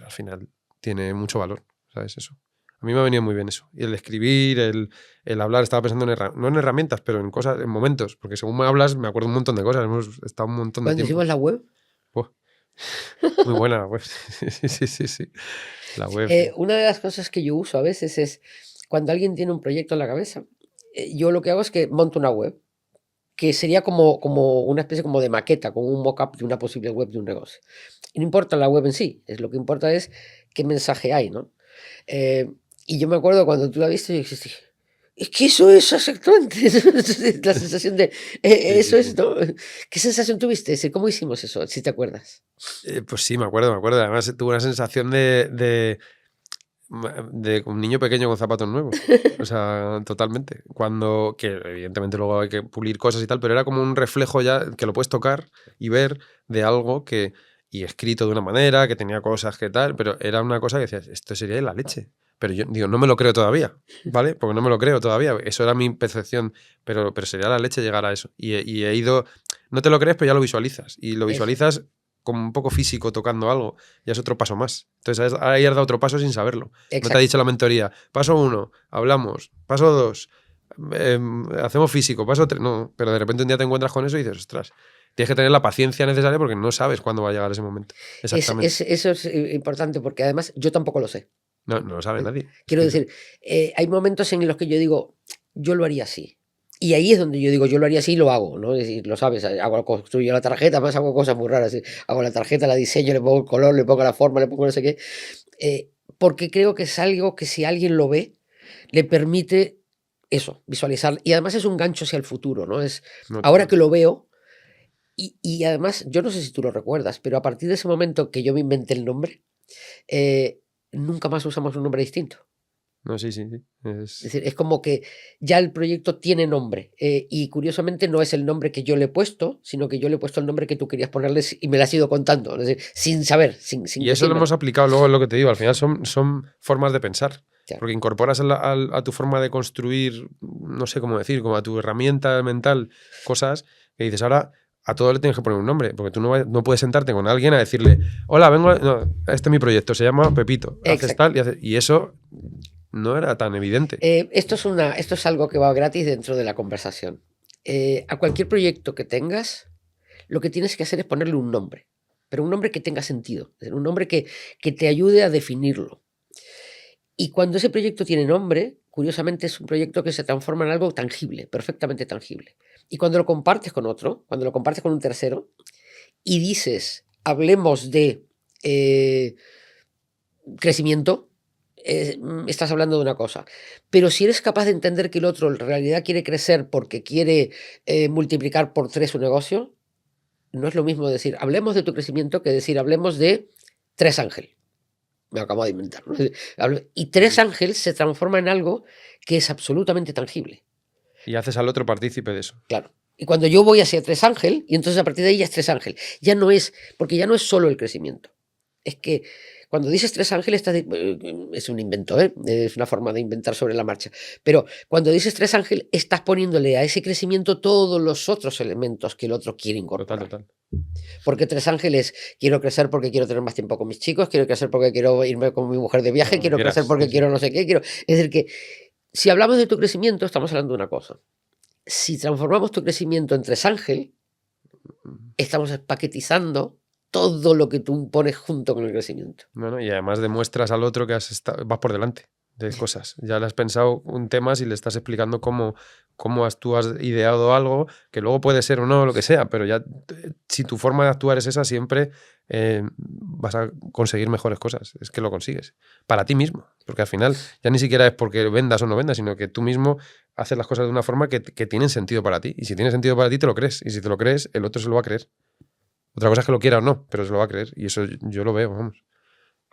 al final tiene mucho valor, ¿sabes? Eso. A mí me ha venido muy bien eso. Y el escribir, el hablar, estaba pensando no en herramientas, pero en cosas, en momentos, porque según me hablas me acuerdo un montón de cosas, hemos estado un montón de Cuando tiempo. hicimos la web... Muy buena la web. Sí. La web. Una de las cosas que yo uso a veces es cuando alguien tiene un proyecto en la cabeza, yo lo que hago es que monto una web, que sería como una especie como de maqueta, como un mock-up de una posible web de un negocio. Y no importa la web en sí, lo que importa es qué mensaje hay, ¿no? Y yo me acuerdo cuando tú la viste y dijiste, es que eso es exactamente la sensación de, eso es, ¿no? ¿Qué sensación tuviste? ¿Cómo hicimos eso, si te acuerdas? Pues sí, me acuerdo. Además tuve una sensación de un niño pequeño con zapatos nuevos. O sea, totalmente. Que evidentemente luego hay que pulir cosas y tal, pero era como un reflejo ya que lo puedes tocar y ver de algo y escrito de una manera, que tenía cosas que tal, pero era una cosa que decías, esto sería la leche. Pero yo digo, no me lo creo todavía, ¿vale? Porque no me lo creo todavía. Eso era mi percepción, pero sería la leche llegar a eso. Y he ido, no te lo crees, pero ya lo visualizas. Y lo visualizas como un poco físico tocando algo, ya es otro paso más. Entonces ahí has dado otro paso sin saberlo. Exacto. No te ha dicho la mentoría, paso 1, hablamos, paso 2, hacemos físico, paso 3, no, pero de repente un día te encuentras con eso y dices, ostras, tienes que tener la paciencia necesaria porque no sabes cuándo va a llegar ese momento. Exactamente. Eso es importante porque además yo tampoco lo sé. No lo sabe nadie. Quiero decir, hay momentos en los que yo digo, yo lo haría así. Y ahí es donde yo digo, yo lo haría así y lo hago, ¿no? Es decir, lo sabes, construyo la tarjeta, más hago cosas muy raras. Hago la tarjeta, la diseño, le pongo el color, le pongo la forma, le pongo no sé qué. Porque creo que es algo que si alguien lo ve, le permite eso, visualizar. Y además es un gancho hacia el futuro, ¿no? Ahora que lo veo, Y además, yo no sé si tú lo recuerdas, pero a partir de ese momento que yo me inventé el nombre, nunca más usamos un nombre distinto. No, sí, sí, sí. Es decir, es como que ya el proyecto tiene nombre, y curiosamente no es el nombre que yo le he puesto, sino que yo le he puesto el nombre que tú querías ponerles y me lo has ido contando, es decir, sin saber, sin Y eso lo decírmelo. hemos aplicado luego en lo que te digo. Al final son formas de pensar. Claro. Porque incorporas a tu forma de construir, no sé cómo decir, como a tu herramienta mental, cosas que dices, ahora a todo le tienes que poner un nombre. Porque tú no puedes sentarte con alguien a decirle, hola, vengo, no, este es mi proyecto, se llama Pepito. Haces Exacto. tal y eso no era tan evidente. Esto es algo que va gratis dentro de la conversación. A cualquier proyecto que tengas, lo que tienes que hacer es ponerle un nombre, pero un nombre que tenga sentido, es decir, un nombre que te ayude a definirlo. Y cuando ese proyecto tiene nombre, curiosamente es un proyecto que se transforma en algo tangible, perfectamente tangible. Y cuando lo compartes con otro, cuando lo compartes con un tercero, y dices, hablemos de crecimiento, estás hablando de una cosa. Pero si eres capaz de entender que el otro en realidad quiere crecer porque quiere multiplicar por 3 su negocio, no es lo mismo decir, hablemos de tu crecimiento que decir, hablemos de 3 Ángel. Me acabo de inventar, ¿no? Y 3 Ángel se transforma en algo que es absolutamente tangible. Y haces al otro partícipe de eso. Claro. Y cuando yo voy hacia 3 Ángel, y entonces a partir de ahí ya es 3 Ángel. Ya no es, porque ya no es solo el crecimiento. Es que cuando dices 3 Ángeles, es un invento, ¿eh? Es una forma de inventar sobre la marcha. Pero cuando dices 3 Ángel, estás poniéndole a ese crecimiento todos los otros elementos que el otro quiere incorporar. Total. Porque 3 Ángeles, quiero crecer porque quiero tener más tiempo con mis chicos, quiero crecer porque quiero irme con mi mujer de viaje, quiero crecer porque quiero no sé qué, quiero... Es decir, que si hablamos de tu crecimiento, estamos hablando de una cosa. Si transformamos tu crecimiento en 3 Ángel, estamos paquetizando todo lo que tú pones junto con el crecimiento. No, y además demuestras al otro que vas por delante de cosas. Ya le has pensado un tema y le estás explicando cómo tú has ideado algo, que luego puede ser o no, lo que sea, pero ya si tu forma de actuar es esa, siempre vas a conseguir mejores cosas. Es que lo consigues. Para ti mismo. Porque al final ya ni siquiera es porque vendas o no vendas, sino que tú mismo haces las cosas de una forma que tienen sentido para ti. Y si tiene sentido para ti, te lo crees. Y si te lo crees, el otro se lo va a creer. Otra cosa es que lo quiera o no, pero se lo va a creer. Y eso yo lo veo, vamos.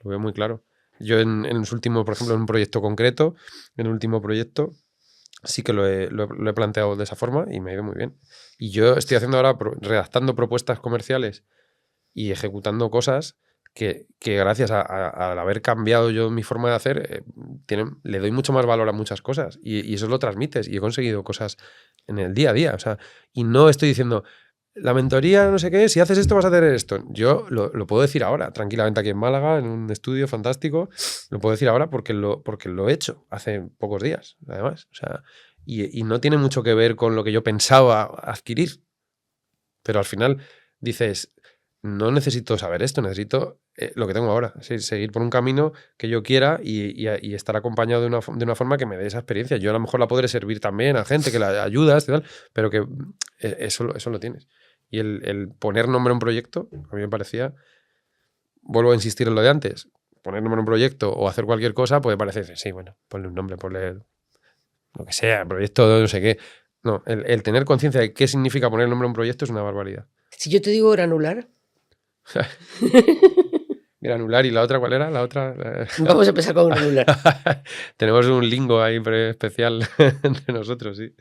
Lo veo muy claro. Yo en los últimos, por ejemplo, en un proyecto concreto, en el último proyecto, sí que lo he planteado de esa forma y me ha ido muy bien. Y yo estoy haciendo ahora, redactando propuestas comerciales y ejecutando cosas que gracias al haber cambiado yo mi forma de hacer, le doy mucho más valor a muchas cosas. Y eso lo transmites. Y he conseguido cosas en el día a día. O sea, y no estoy diciendo... La mentoría, no sé qué, si haces esto vas a tener esto. Yo lo puedo decir ahora, tranquilamente aquí en Málaga, en un estudio fantástico. Lo puedo decir ahora porque lo he hecho hace pocos días, además. O sea, y no tiene mucho que ver con lo que yo pensaba adquirir. Pero al final dices, no necesito saber esto, necesito lo que tengo ahora. Seguir por un camino que yo quiera y estar acompañado de una forma que me dé esa experiencia. Yo a lo mejor la podré servir también a gente que la ayudas y tal, pero que eso lo tienes. Y el poner nombre a un proyecto, a mí me parecía, vuelvo a insistir en lo de antes, poner nombre a un proyecto o hacer cualquier cosa, puede parecer, sí, bueno, ponle un nombre, ponle lo que sea, proyecto no sé qué. No, el tener conciencia de qué significa poner nombre a un proyecto es una barbaridad. Si yo te digo granular, Granular, ¿y la otra cuál era? La otra. vamos a empezar con granular. Tenemos un lingo ahí especial entre nosotros, sí.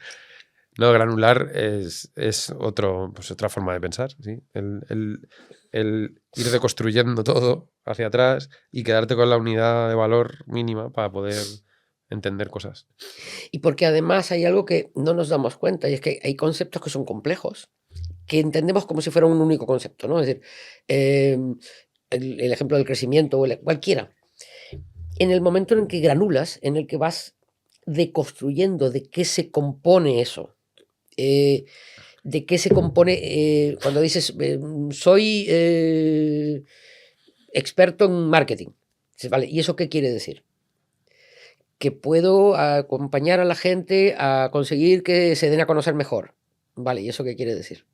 No, granular es otra forma de pensar, sí. El ir deconstruyendo todo hacia atrás y quedarte con la unidad de valor mínima para poder entender cosas. Y porque además hay algo que no nos damos cuenta, y es que hay conceptos que son complejos, que entendemos como si fuera un único concepto, ¿no? Es decir, el ejemplo del crecimiento o cualquiera. En el momento en que granulas, en el que vas deconstruyendo de qué se compone eso, de qué se compone, cuando dices, soy experto en marketing, dices, vale, ¿y eso qué quiere decir? Que puedo acompañar a la gente a conseguir que se den a conocer mejor. Vale, ¿y eso qué quiere decir?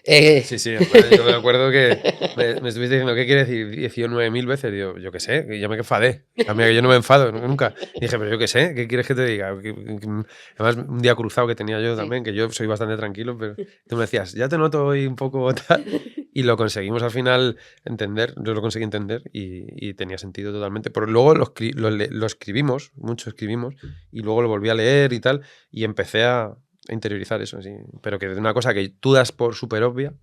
Sí, sí, además, yo me acuerdo que me estuviste diciendo, ¿qué quiere decir 19.000 veces? Digo, yo qué sé, que ya me enfadé. A mí que yo no me enfado nunca. Y dije, pero yo qué sé, ¿qué quieres que te diga? Además, un día cruzado que tenía yo Sí. también, que yo soy bastante tranquilo, pero tú me decías, ya te noto hoy un poco tal. Y lo conseguimos al final entender, yo lo conseguí entender y tenía sentido totalmente. Pero luego lo escribimos, mucho escribimos, y luego lo volví a leer y tal, y empecé a interiorizar eso, sí. Pero que de una cosa que tú das por súper obvia,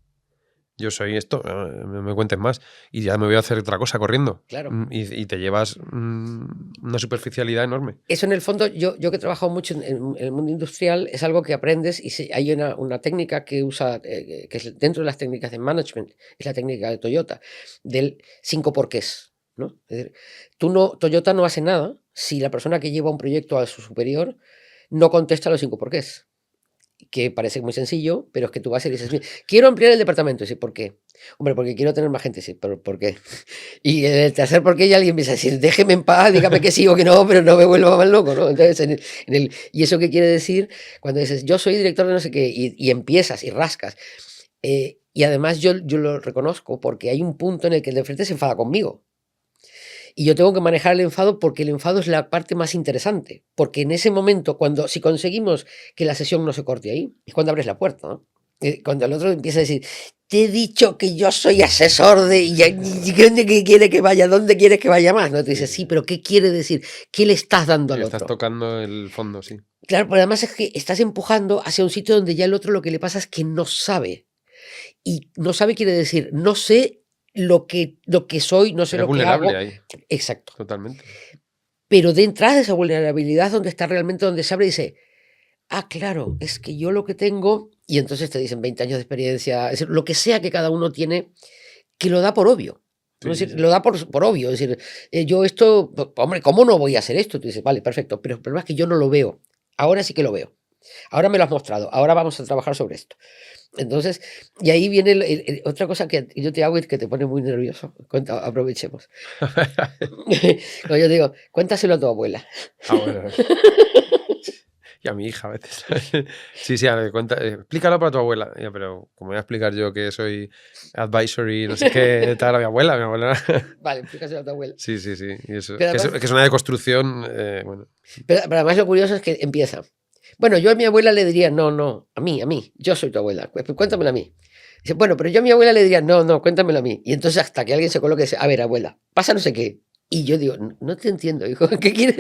yo soy esto, me cuentes más, y ya me voy a hacer otra cosa corriendo. Claro. Y te llevas una superficialidad enorme. Eso en el fondo, yo que he trabajado mucho en el mundo industrial, es algo que aprendes y hay una técnica que usa, que es dentro de las técnicas de management, es la técnica de Toyota, del 5 porqués, ¿no? Es decir, Toyota no hace nada si la persona que lleva un proyecto a su superior no contesta los 5 porqués. Que parece muy sencillo, pero es que tú vas y dices, "Mira, quiero ampliar el departamento". Sí, ¿por qué? Hombre, porque quiero tener más gente. Sí, pero ¿por qué? Y en el tercer por qué ya alguien empieza a decir, déjeme en paz, dígame que sí o que no, pero no me vuelva más loco, ¿no? Entonces, ¿y eso qué quiere decir? Cuando dices, yo soy director de no sé qué, y empiezas y rascas. Y además yo lo reconozco porque hay un punto en el que el de frente se enfada conmigo. Y yo tengo que manejar el enfado porque el enfado es la parte más interesante. Porque en ese momento, si conseguimos que la sesión no se corte ahí, es cuando abres la puerta, ¿no? Cuando el otro empieza a decir, te he dicho que yo soy asesor de... ¿Dónde quiere que vaya? ¿Dónde quieres que vaya más? ¿No? Tú dices, sí, pero ¿qué quiere decir? ¿Qué le estás dando al Estás otro? tocando el fondo, sí. Claro, pero además es que estás empujando hacia un sitio donde ya el otro lo que le pasa es que no sabe. Y no sabe quiere decir, no sé lo que soy, no sé Eres lo que hago. vulnerable ahí, Exacto. totalmente. Pero de entrada de esa vulnerabilidad donde está realmente, donde se abre y dice, ah, claro, es que yo lo que tengo, y entonces te dicen 20 años de experiencia, es decir, lo que sea que cada uno tiene, que lo da por obvio. Sí, Es decir, sí. lo da por obvio. Es decir, yo esto, hombre, ¿cómo no voy a hacer esto? Tú dices, vale, perfecto, pero el problema es que yo no lo veo. Ahora sí que lo veo. Ahora me lo has mostrado. Ahora vamos a trabajar sobre esto. Entonces, y ahí viene otra cosa que yo te hago y que te pone muy nervioso. Aprovechemos. Cuando yo digo, cuéntaselo a tu abuela. Ah, bueno. Y a mi hija a veces. Sí, sí, a ver, explícalo para tu abuela. Ya, pero como voy a explicar yo que soy advisory, no sé qué, tal, a mi abuela, Vale, explícaselo a tu abuela. Sí, sí, sí. Y eso, Pero que además, es una deconstrucción, bueno. pero además lo curioso es que empieza. Bueno, yo a mi abuela le diría, no, no, a mí, yo soy tu abuela, cuéntamelo a mí. Dice, bueno, pero yo a mi abuela le diría, no, no, cuéntamelo a mí. Y entonces hasta que alguien se coloque y dice, a ver, abuela, pasa no sé qué. Y yo digo, no te entiendo, hijo, ¿qué quieres?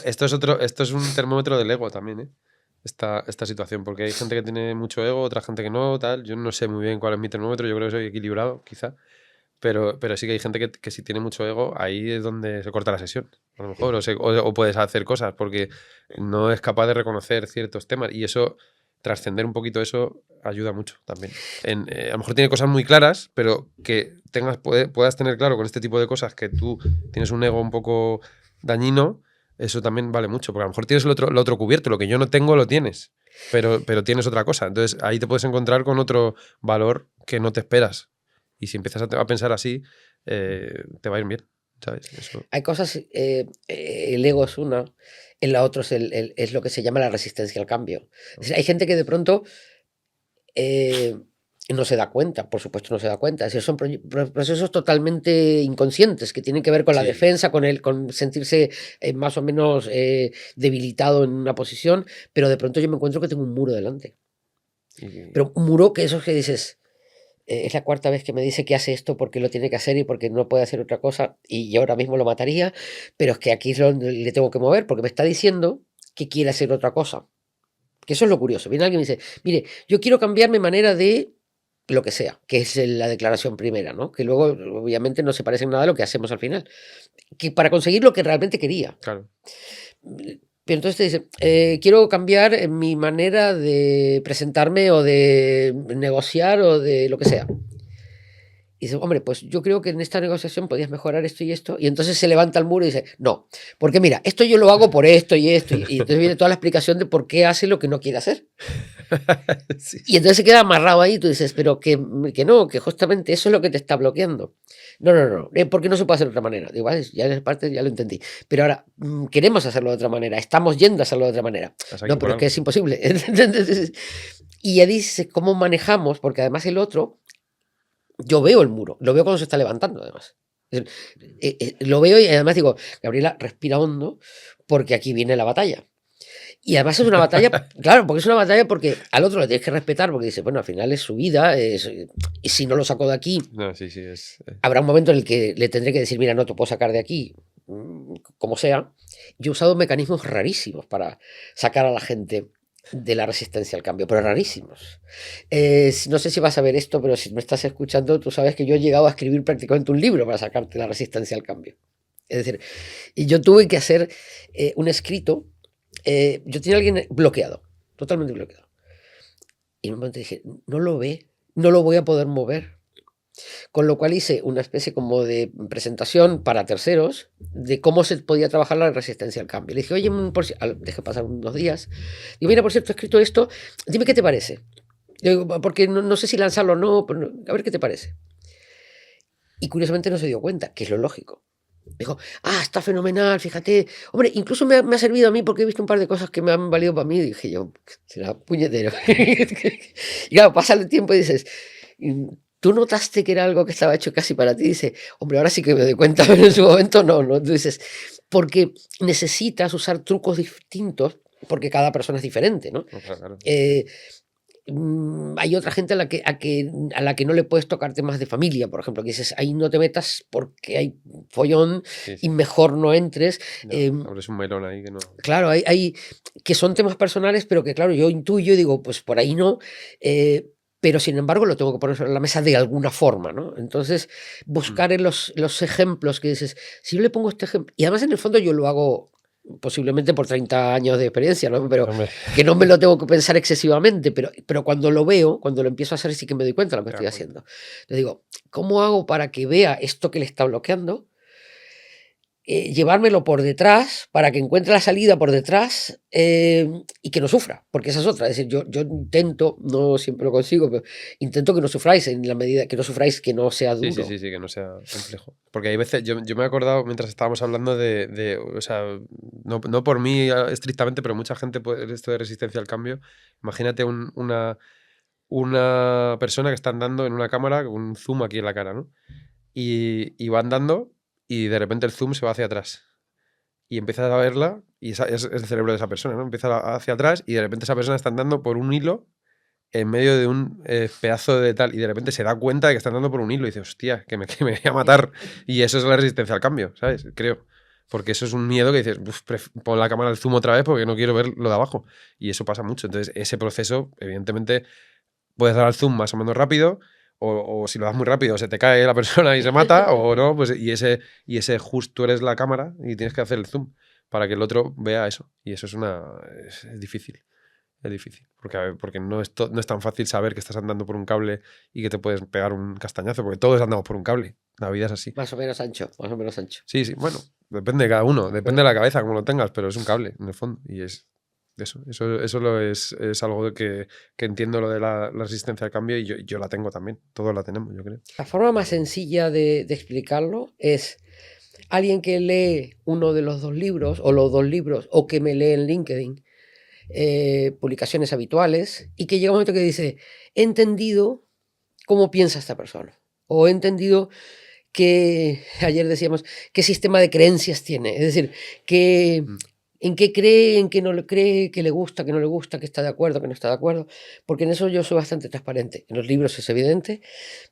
Esto es un termómetro del ego también, ¿eh? Esta situación, porque hay gente que tiene mucho ego, otra gente que no, tal. Yo no sé muy bien cuál es mi termómetro, yo creo que soy equilibrado, quizá. Pero sí que hay gente que si tiene mucho ego, ahí es donde se corta la sesión, a lo mejor, o puedes hacer cosas porque no es capaz de reconocer ciertos temas y eso, trascender un poquito eso, ayuda mucho también. A lo mejor tiene cosas muy claras, pero que puedas tener claro con este tipo de cosas que tú tienes un ego un poco dañino, eso también vale mucho, porque a lo mejor tienes lo otro cubierto, lo que yo no tengo lo tienes, pero tienes otra cosa. Entonces ahí te puedes encontrar con otro valor que no te esperas. Y si empiezas a pensar así, te va a ir bien, ¿sabes? Eso. Hay cosas, el ego es una, en la otra es lo que se llama la resistencia al cambio. Es decir, hay gente que de pronto no se da cuenta, por supuesto no se da cuenta. Es decir, son procesos totalmente inconscientes que tienen que ver con la Sí. defensa, con sentirse más o menos debilitado en una posición, pero de pronto yo me encuentro que tengo un muro delante. Pero un muro que eso que dices, es la cuarta vez que me dice que hace esto porque lo tiene que hacer y porque no puede hacer otra cosa y yo ahora mismo lo mataría, pero es que aquí es donde le tengo que mover porque me está diciendo que quiere hacer otra cosa. Que eso es lo curioso. Viene alguien y me dice, mire, yo quiero cambiar mi manera de lo que sea, que es la declaración primera, ¿no? Que luego obviamente no se parece en nada a lo que hacemos al final. Que para conseguir lo que realmente quería. Claro. Pero entonces te dice, quiero cambiar mi manera de presentarme o de negociar o de lo que sea. Y dice, hombre, pues yo creo que en esta negociación podías mejorar esto y esto. Y entonces se levanta el muro y dice, no, porque mira, esto yo lo hago por esto y esto. Y entonces viene toda la explicación de por qué hace lo que no quiere hacer. Sí. Y entonces se queda amarrado ahí y tú dices, pero que no, que justamente eso es lo que te está bloqueando. No, no, no, porque no se puede hacer de otra manera. Digo, vale, ya en esa parte ya lo entendí. Pero ahora queremos hacerlo de otra manera, estamos yendo a hacerlo de otra manera. Estás aquí No, por pero es que algo. es imposible. Y ya dice cómo manejamos, porque además el otro, yo veo el muro, lo veo cuando se está levantando además. Lo veo y además digo, Gabriela, respira hondo, porque aquí viene la batalla. Y además es una batalla, claro, porque es una batalla porque al otro le tienes que respetar, porque dice, bueno, al final es su vida, y si no lo saco de aquí, No, sí, sí, habrá un momento en el que le tendré que decir, mira, no te puedo sacar de aquí, como sea. Yo he usado mecanismos rarísimos para sacar a la gente de la resistencia al cambio, pero rarísimos. No sé si vas a ver esto, pero si me estás escuchando, tú sabes que yo he llegado a escribir prácticamente un libro para sacarte de la resistencia al cambio. Es decir, y yo tuve que hacer un escrito. Yo tenía a alguien bloqueado, totalmente bloqueado. Y en un momento dije, no lo ve, no lo voy a poder mover. Con lo cual hice una especie como de presentación para terceros de cómo se podía trabajar la resistencia al cambio. Le dije, oye, dejé pasar unos días. Digo, mira, por cierto, he escrito esto, dime qué te parece. Digo, porque no sé si lanzarlo o no, pero a ver qué te parece. Y curiosamente no se dio cuenta, que es lo lógico. Dijo, está fenomenal, fíjate. Hombre, incluso me ha servido a mí porque he visto un par de cosas que me han valido para mí. Dije yo, será puñetero. Y claro, pasa el tiempo y dices, ¿tú notaste que era algo que estaba hecho casi para ti? Dice, hombre, ahora sí que me doy cuenta, pero en su momento no. Tú dices, porque necesitas usar trucos distintos porque cada persona es diferente, ¿no? claro. Hay otra gente a la que no le puedes tocar temas de familia, por ejemplo, que dices, ahí no te metas porque hay follón y mejor no entres. No, abres un melón ahí que no. Claro, hay que son temas personales, pero que claro, yo intuyo y digo, pues por ahí no, pero sin embargo lo tengo que poner sobre la mesa de alguna forma, ¿no? Entonces, buscar en los ejemplos que dices, si yo le pongo este ejemplo, y además en el fondo yo lo hago posiblemente por 30 años de experiencia, ¿no? Pero que no me lo tengo que pensar excesivamente, pero cuando lo veo, cuando lo empiezo a hacer, sí que me doy cuenta de lo que estoy haciendo. Le digo, ¿cómo hago para que vea esto que le está bloqueando? Llevármelo por detrás para que encuentre la salida por detrás y que no sufra, porque esa es otra. Es decir, yo intento, no siempre lo consigo, pero intento que no sufráis en la medida que no sufráis, que no sea duro. Sí, que no sea complejo. Porque hay veces, yo me he acordado mientras estábamos hablando o sea, no por mí estrictamente, pero mucha gente puede esto de resistencia al cambio. Imagínate una persona que está andando en una cámara con un zoom aquí en la cara, ¿no? Y va andando y de repente el zoom se va hacia atrás. Y empiezas a verla y es el cerebro de esa persona, ¿no? Empieza hacia atrás y de repente esa persona está andando por un hilo en medio de un pedazo de tal y de repente se da cuenta de que está andando por un hilo y dice, hostia, que me voy a matar. Y eso es la resistencia al cambio, ¿sabes? Creo. Porque eso es un miedo que dices, pon la cámara al zoom otra vez porque no quiero ver lo de abajo. Y eso pasa mucho. Entonces, ese proceso, evidentemente, puedes dar al zoom más o menos rápido, o si lo das muy rápido se te cae la persona y se mata, o no, pues y ese justo eres la cámara y tienes que hacer el zoom para que el otro vea eso. Y eso es difícil. Es difícil, porque no es tan fácil saber que estás andando por un cable y que te puedes pegar un castañazo, porque todos andamos por un cable. La vida es así. Más o menos ancho, más o menos ancho. Sí, bueno, depende de cada uno, depende de la cabeza, como lo tengas, pero es un cable, en el fondo, y es eso es algo que entiendo lo de la resistencia al cambio y yo la tengo también, todos la tenemos, yo creo. La forma más sencilla de explicarlo es alguien que lee uno de los dos libros, o los dos libros, o que me lee en LinkedIn, publicaciones habituales, y que llega un momento que dice, he entendido cómo piensa esta persona, o he entendido que, ayer decíamos, qué sistema de creencias tiene, es decir, en qué cree, en qué no le cree, qué le gusta, qué no le gusta, qué está de acuerdo, qué no está de acuerdo, porque en eso yo soy bastante transparente. En los libros es evidente,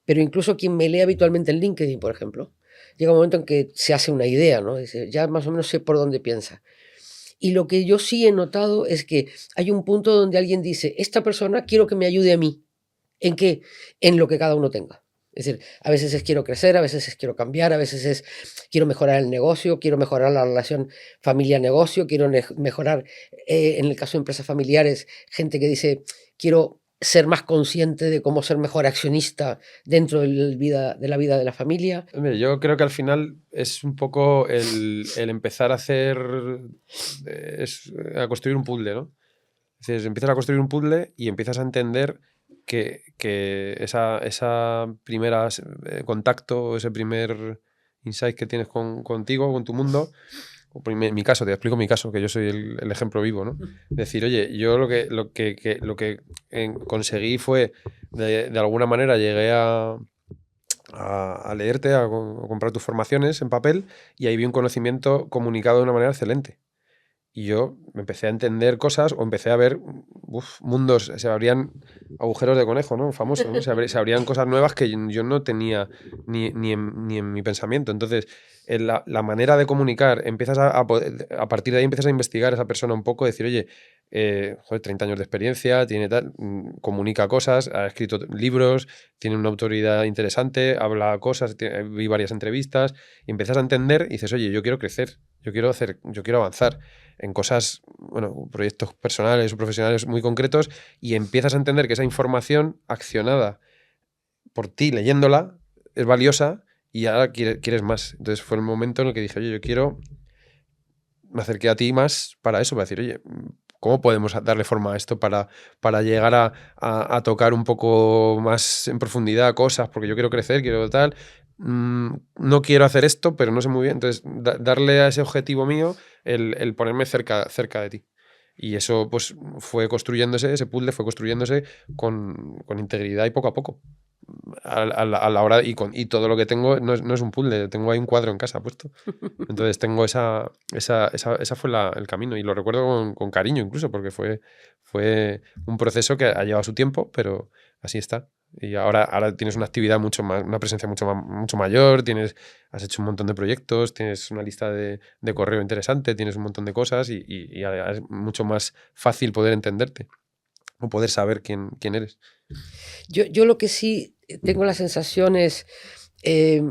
pero incluso quien me lee habitualmente en LinkedIn, por ejemplo, llega un momento en que se hace una idea, ¿no? Dice, ya más o menos sé por dónde piensa. Y lo que yo sí he notado es que hay un punto donde alguien dice, esta persona quiero que me ayude a mí. ¿En qué? En lo que cada uno tenga. Es decir, a veces es quiero crecer, a veces es quiero cambiar, a veces es quiero mejorar el negocio, quiero mejorar la relación familia-negocio, quiero mejorar, en el caso de empresas familiares, gente que dice quiero ser más consciente de cómo ser mejor accionista dentro de la vida de la familia. Hombre, yo creo que al final es un poco el empezar a hacer, a construir un puzzle, ¿no? Es decir, empiezas a construir un puzzle y empiezas a entender que esa primera contacto, ese primer insight que tienes contigo, con tu mundo, en mi caso, te explico mi caso, que yo soy el ejemplo vivo, ¿no? Decir, oye, yo lo que conseguí fue, de alguna manera, llegué a leerte, a comprar tus formaciones en papel, y ahí vi un conocimiento comunicado de una manera excelente. Y yo me empecé a entender cosas o empecé a ver mundos, se abrían agujeros de conejo, ¿no? Famoso, ¿no? Se abrían cosas nuevas que yo no tenía ni en mi pensamiento. Entonces, la manera de comunicar, empiezas a partir de ahí empiezas a investigar a esa persona un poco, decir, oye, joder, 30 años de experiencia, tiene tal, comunica cosas, ha escrito libros, tiene una autoridad interesante, habla cosas, vi varias entrevistas, y empiezas a entender y dices, oye, yo quiero crecer, yo quiero avanzar en cosas, bueno, proyectos personales o profesionales muy concretos, y empiezas a entender que esa información accionada por ti leyéndola es valiosa y ahora quieres más. Entonces fue el momento en el que dije, oye, me acerqué a ti más para eso, para decir, oye, ¿cómo podemos darle forma a esto para llegar a tocar un poco más en profundidad cosas? Porque yo quiero crecer, quiero tal. No quiero hacer esto, pero no sé muy bien. Entonces, darle a ese objetivo mío el ponerme cerca de ti. Y eso pues fue construyéndose, ese puzzle fue construyéndose con integridad y poco a poco. A la hora, y todo lo que tengo no es un puzzle, tengo ahí un cuadro en casa puesto. Entonces tengo esa fue el camino, y lo recuerdo con cariño incluso, porque fue un proceso que ha llevado su tiempo, pero así está. Y ahora tienes una actividad mucho más, una presencia mucho mayor, has hecho un montón de proyectos, tienes una lista de correo interesante, tienes un montón de cosas, y ahora es mucho más fácil poder entenderte o poder saber quién eres. Yo lo que sí tengo la sensación es, y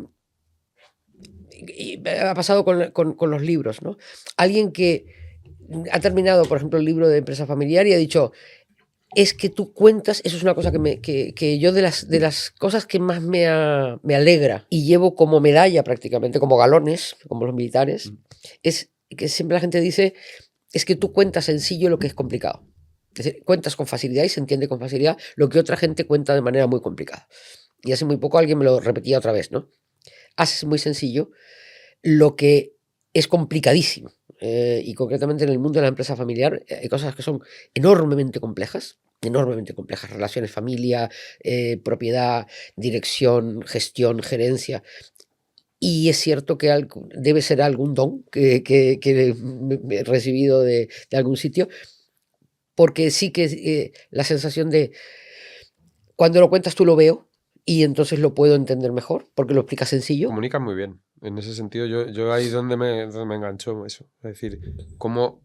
ha pasado con los libros, ¿no? Alguien que ha terminado, por ejemplo, el libro de Empresa Familiar y ha dicho, es que tú cuentas, eso es una cosa que yo de las cosas que más me alegra y llevo como medalla prácticamente, como galones, como los militares, es que siempre la gente dice, es que tú cuentas sencillo lo que es complicado. Es decir, cuentas con facilidad y se entiende con facilidad lo que otra gente cuenta de manera muy complicada. Y hace muy poco alguien me lo repetía otra vez, ¿no? Haces muy sencillo lo que es complicadísimo. Y concretamente en el mundo de la empresa familiar hay cosas que son enormemente complejas, relaciones familia, propiedad, dirección, gestión, gerencia. Y es cierto que debe ser algún don que he recibido de algún sitio, porque sí que la sensación de cuando lo cuentas tú lo veo y entonces lo puedo entender mejor, porque lo explicas sencillo. Comunicas muy bien. En ese sentido, yo ahí es donde me enganchó eso. Es decir, cómo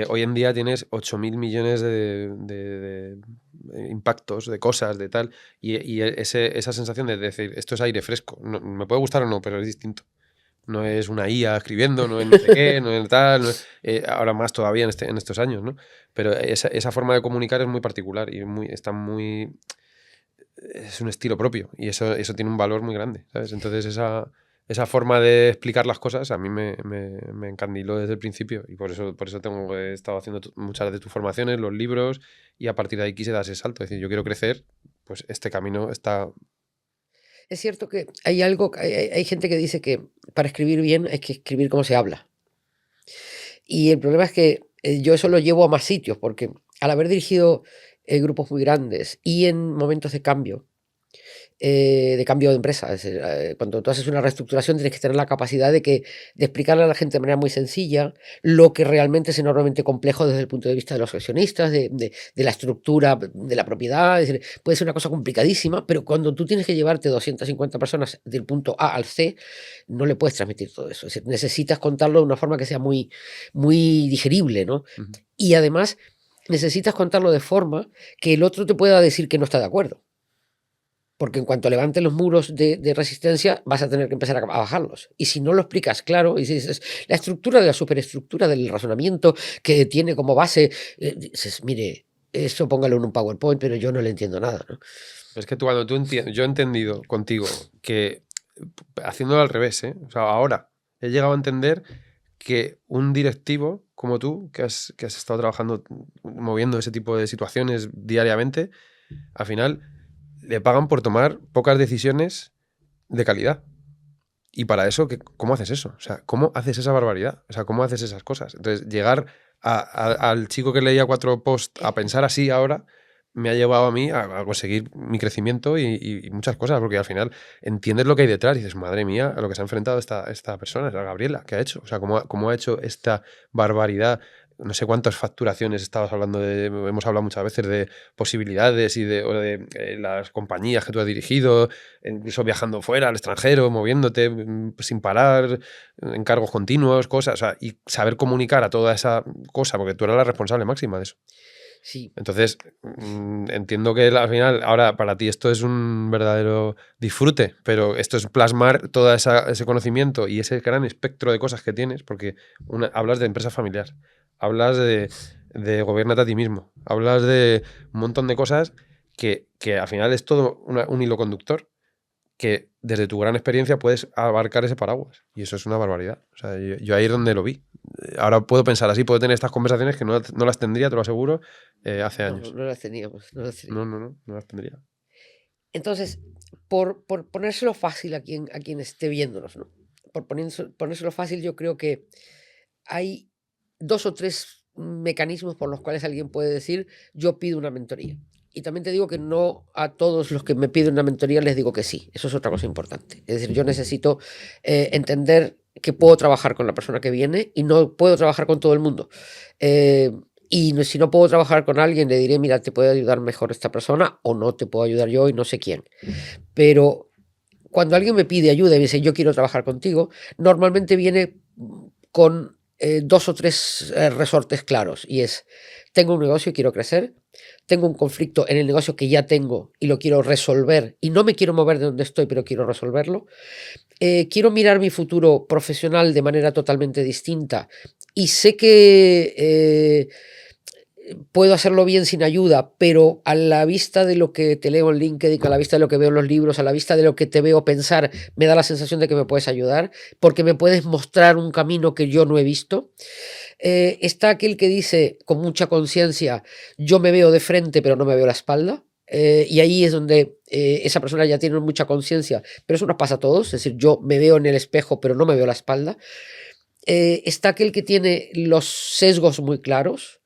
hoy en día tienes 8.000 millones de impactos, de cosas, de tal, y esa sensación de decir, esto es aire fresco. Me puede gustar o no, pero es distinto. No es una IA escribiendo, no es no sé qué, no es tal, ahora más todavía en estos años, ¿no? Pero esa forma de comunicar es muy particular y es un estilo propio, y eso tiene un valor muy grande, ¿sabes? Entonces esa forma de explicar las cosas a mí me encandiló desde el principio, y por eso he estado haciendo muchas de tus formaciones, los libros, y a partir de ahí quise dar ese salto. Es decir, yo quiero crecer, pues este camino está... Es cierto que hay gente que dice que para escribir bien hay que escribir como se habla. Y el problema es que yo eso lo llevo a más sitios, porque al haber dirigido grupos muy grandes y en momentos de cambio de empresa, es decir, cuando tú haces una reestructuración tienes que tener la capacidad de explicarle a la gente de manera muy sencilla lo que realmente es enormemente complejo desde el punto de vista de los accionistas, de la estructura de la propiedad. Es decir, puede ser una cosa complicadísima, pero cuando tú tienes que llevarte 250 personas del punto A al C, no le puedes transmitir todo eso. Es decir, necesitas contarlo de una forma que sea muy, muy digerible, ¿no? Ujú. Y además necesitas contarlo de forma que el otro te pueda decir que no está de acuerdo. Porque en cuanto levanten los muros de resistencia, vas a tener que empezar a bajarlos. Y si no lo explicas claro, y dices, la estructura de la superestructura del razonamiento que tiene como base, dices, mire, eso póngalo en un PowerPoint, pero yo no le entiendo nada, ¿no? Es que cuando tú entiendes, yo he entendido contigo que, haciéndolo al revés, ¿eh? O sea, ahora he llegado a entender que un directivo como tú, que has estado trabajando, moviendo ese tipo de situaciones diariamente, al final le pagan por tomar pocas decisiones de calidad. Y para eso, ¿cómo haces eso? O sea, ¿cómo haces esa barbaridad? O sea, ¿cómo haces esas cosas? Entonces, llegar al chico que leía 4 posts a pensar así ahora me ha llevado a mí a conseguir mi crecimiento y muchas cosas, porque al final entiendes lo que hay detrás y dices, madre mía, a lo que se ha enfrentado esta persona, esta Gabriela, ¿qué ha hecho? O sea, ¿cómo ha hecho esta barbaridad? No sé cuántas facturaciones estabas hablando hemos hablado muchas veces de posibilidades o de las compañías que tú has dirigido, incluso viajando fuera, al extranjero, moviéndote sin parar, encargos continuos, cosas, o sea, y saber comunicar a toda esa cosa, porque tú eras la responsable máxima de eso. Sí. Entonces, entiendo que al final, ahora para ti esto es un verdadero disfrute, pero esto es plasmar todo ese conocimiento y ese gran espectro de cosas que tienes, porque hablas de empresa familiar, hablas de gobiérnate a ti mismo, hablas de un montón de cosas que al final es todo un hilo conductor que desde tu gran experiencia puedes abarcar ese paraguas. Y eso es una barbaridad. O sea, yo ahí es donde lo vi. Ahora puedo pensar así, puedo tener estas conversaciones que no las tendría, te lo aseguro, hace años. No las teníamos, no las teníamos. No las tendría. Entonces, por ponérselo fácil a quien esté viéndonos, ¿no? Por ponérselo fácil, yo creo que hay 2 o 3 mecanismos por los cuales alguien puede decir: "Yo pido una mentoría". Y también te digo que no a todos los que me piden una mentoría les digo que sí. Eso es otra cosa importante. Es decir, yo necesito, entender que puedo trabajar con la persona que viene y no puedo trabajar con todo el mundo. Si no puedo trabajar con alguien, le diré: "Mira, te puede ayudar mejor esta persona, o no te puedo ayudar yo y no sé quién". Pero cuando alguien me pide ayuda y me dice: "Yo quiero trabajar contigo", normalmente viene con 2 o 3 resortes claros, y es: tengo un negocio y quiero crecer, tengo un conflicto en el negocio que ya tengo y lo quiero resolver y no me quiero mover de donde estoy, pero quiero resolverlo, quiero mirar mi futuro profesional de manera totalmente distinta y sé que puedo hacerlo bien sin ayuda, pero a la vista de lo que te leo en LinkedIn, a la vista de lo que veo en los libros, a la vista de lo que te veo pensar, me da la sensación de que me puedes ayudar, porque me puedes mostrar un camino que yo no he visto. Está aquel que dice con mucha conciencia: yo me veo de frente, pero no me veo la espalda. Y ahí es donde esa persona ya tiene mucha conciencia, pero eso nos pasa a todos, es decir, yo me veo en el espejo, pero no me veo la espalda. Está aquel que tiene los sesgos muy claros,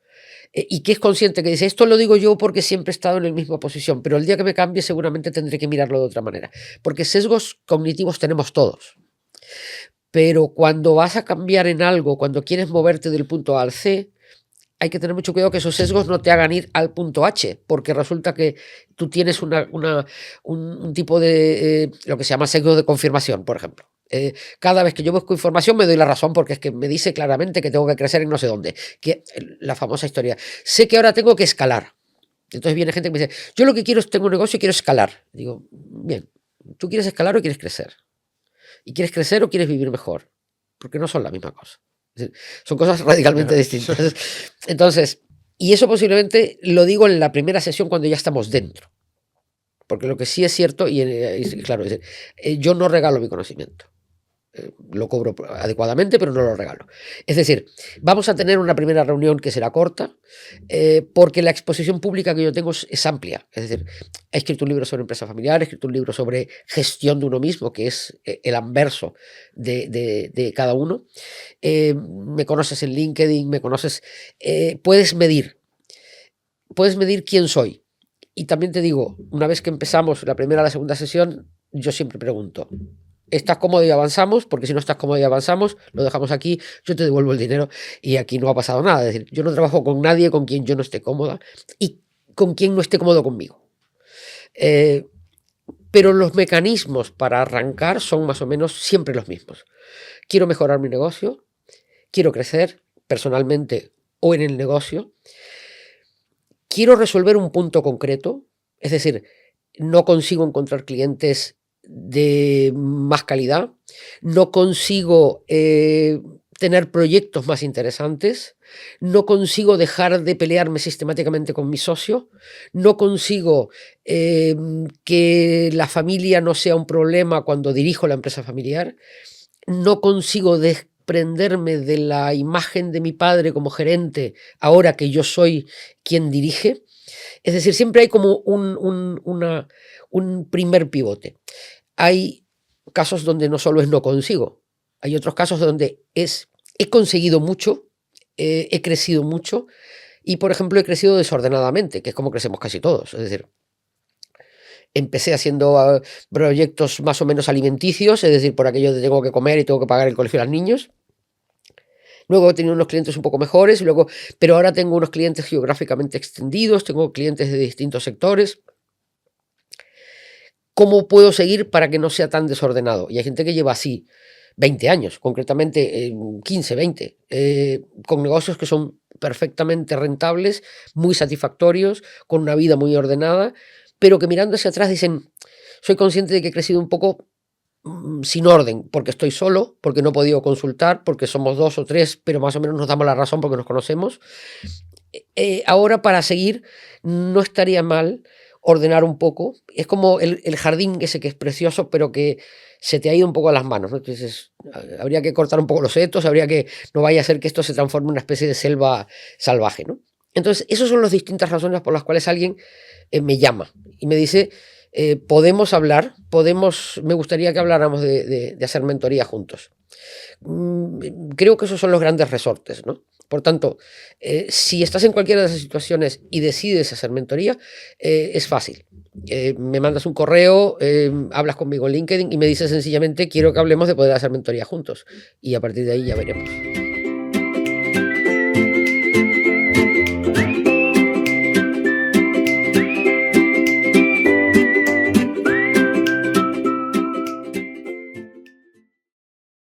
y que es consciente, que dice: esto lo digo yo porque siempre he estado en la misma posición, pero el día que me cambie seguramente tendré que mirarlo de otra manera, porque sesgos cognitivos tenemos todos. Pero cuando vas a cambiar en algo, cuando quieres moverte del punto A al C, hay que tener mucho cuidado que esos sesgos no te hagan ir al punto H, porque resulta que tú tienes un tipo de lo que se llama sesgo de confirmación, por ejemplo. Cada vez que yo busco información me doy la razón, porque es que me dice claramente que tengo que crecer en no sé dónde. La famosa historia: sé que ahora tengo que escalar. Entonces viene gente que me dice: yo lo que quiero es, tengo un negocio y quiero escalar. Digo: bien, ¿tú quieres escalar o quieres crecer? ¿Y quieres crecer o quieres vivir mejor? Porque no son la misma cosa. Es decir, son cosas radicalmente distintas. Entonces, y eso posiblemente lo digo en la primera sesión, cuando ya estamos dentro. Porque lo que sí es cierto, claro, es decir, yo no regalo mi conocimiento. Lo cobro adecuadamente, pero no lo regalo. Es decir, vamos a tener una primera reunión que será corta, porque la exposición pública que yo tengo es amplia. Es decir, he escrito un libro sobre empresa familiar, he escrito un libro sobre gestión de uno mismo, que es el anverso de cada uno. Me conoces en LinkedIn, me conoces, puedes medir quién soy. Y también te digo, una vez que empezamos la primera o la segunda sesión, yo siempre pregunto: ¿estás cómodo y avanzamos? Porque si no estás cómodo y avanzamos, lo dejamos aquí, yo te devuelvo el dinero y aquí no ha pasado nada. Es decir, yo no trabajo con nadie con quien yo no esté cómoda y con quien no esté cómodo conmigo. Pero los mecanismos para arrancar son más o menos siempre los mismos. Quiero mejorar mi negocio, quiero crecer personalmente o en el negocio, quiero resolver un punto concreto, es decir, no consigo encontrar clientes de más calidad, no consigo tener proyectos más interesantes, no consigo dejar de pelearme sistemáticamente con mi socio, no consigo que la familia no sea un problema cuando dirijo la empresa familiar, no consigo desprenderme de la imagen de mi padre como gerente ahora que yo soy quien dirige. Es decir, siempre hay como un primer pivote. Hay casos donde no solo es no consigo, hay otros casos donde he conseguido mucho, he crecido mucho y, por ejemplo, he crecido desordenadamente, que es como crecemos casi todos. Es decir, empecé haciendo proyectos más o menos alimenticios, es decir, por aquello de tengo que comer y tengo que pagar el colegio a los niños. Luego he tenido unos clientes un poco mejores, pero ahora tengo unos clientes geográficamente extendidos, tengo clientes de distintos sectores. ¿Cómo puedo seguir para que no sea tan desordenado? Y hay gente que lleva así 20 años, concretamente 15, 20, con negocios que son perfectamente rentables, muy satisfactorios, con una vida muy ordenada, pero que mirando hacia atrás dicen, soy consciente de que he crecido un poco sin orden, porque estoy solo, porque no he podido consultar, porque somos 2 o 3, pero más o menos nos damos la razón porque nos conocemos. Ahora, para seguir, no estaría mal ordenar un poco. Es como el jardín ese que es precioso, pero que se te ha ido un poco a las manos, ¿no? Entonces, habría que cortar un poco los setos, no vaya a ser que esto se transforme en una especie de selva salvaje, ¿no? Entonces, esas son las distintas razones por las cuales alguien me llama y me dice, podemos hablar, me gustaría que habláramos de hacer mentoría juntos. Creo que esos son los grandes resortes, ¿no? Por tanto, si estás en cualquiera de esas situaciones y decides hacer mentoría, es fácil. Me mandas un correo, hablas conmigo en LinkedIn y me dices sencillamente quiero que hablemos de poder hacer mentoría juntos. Y a partir de ahí ya veremos.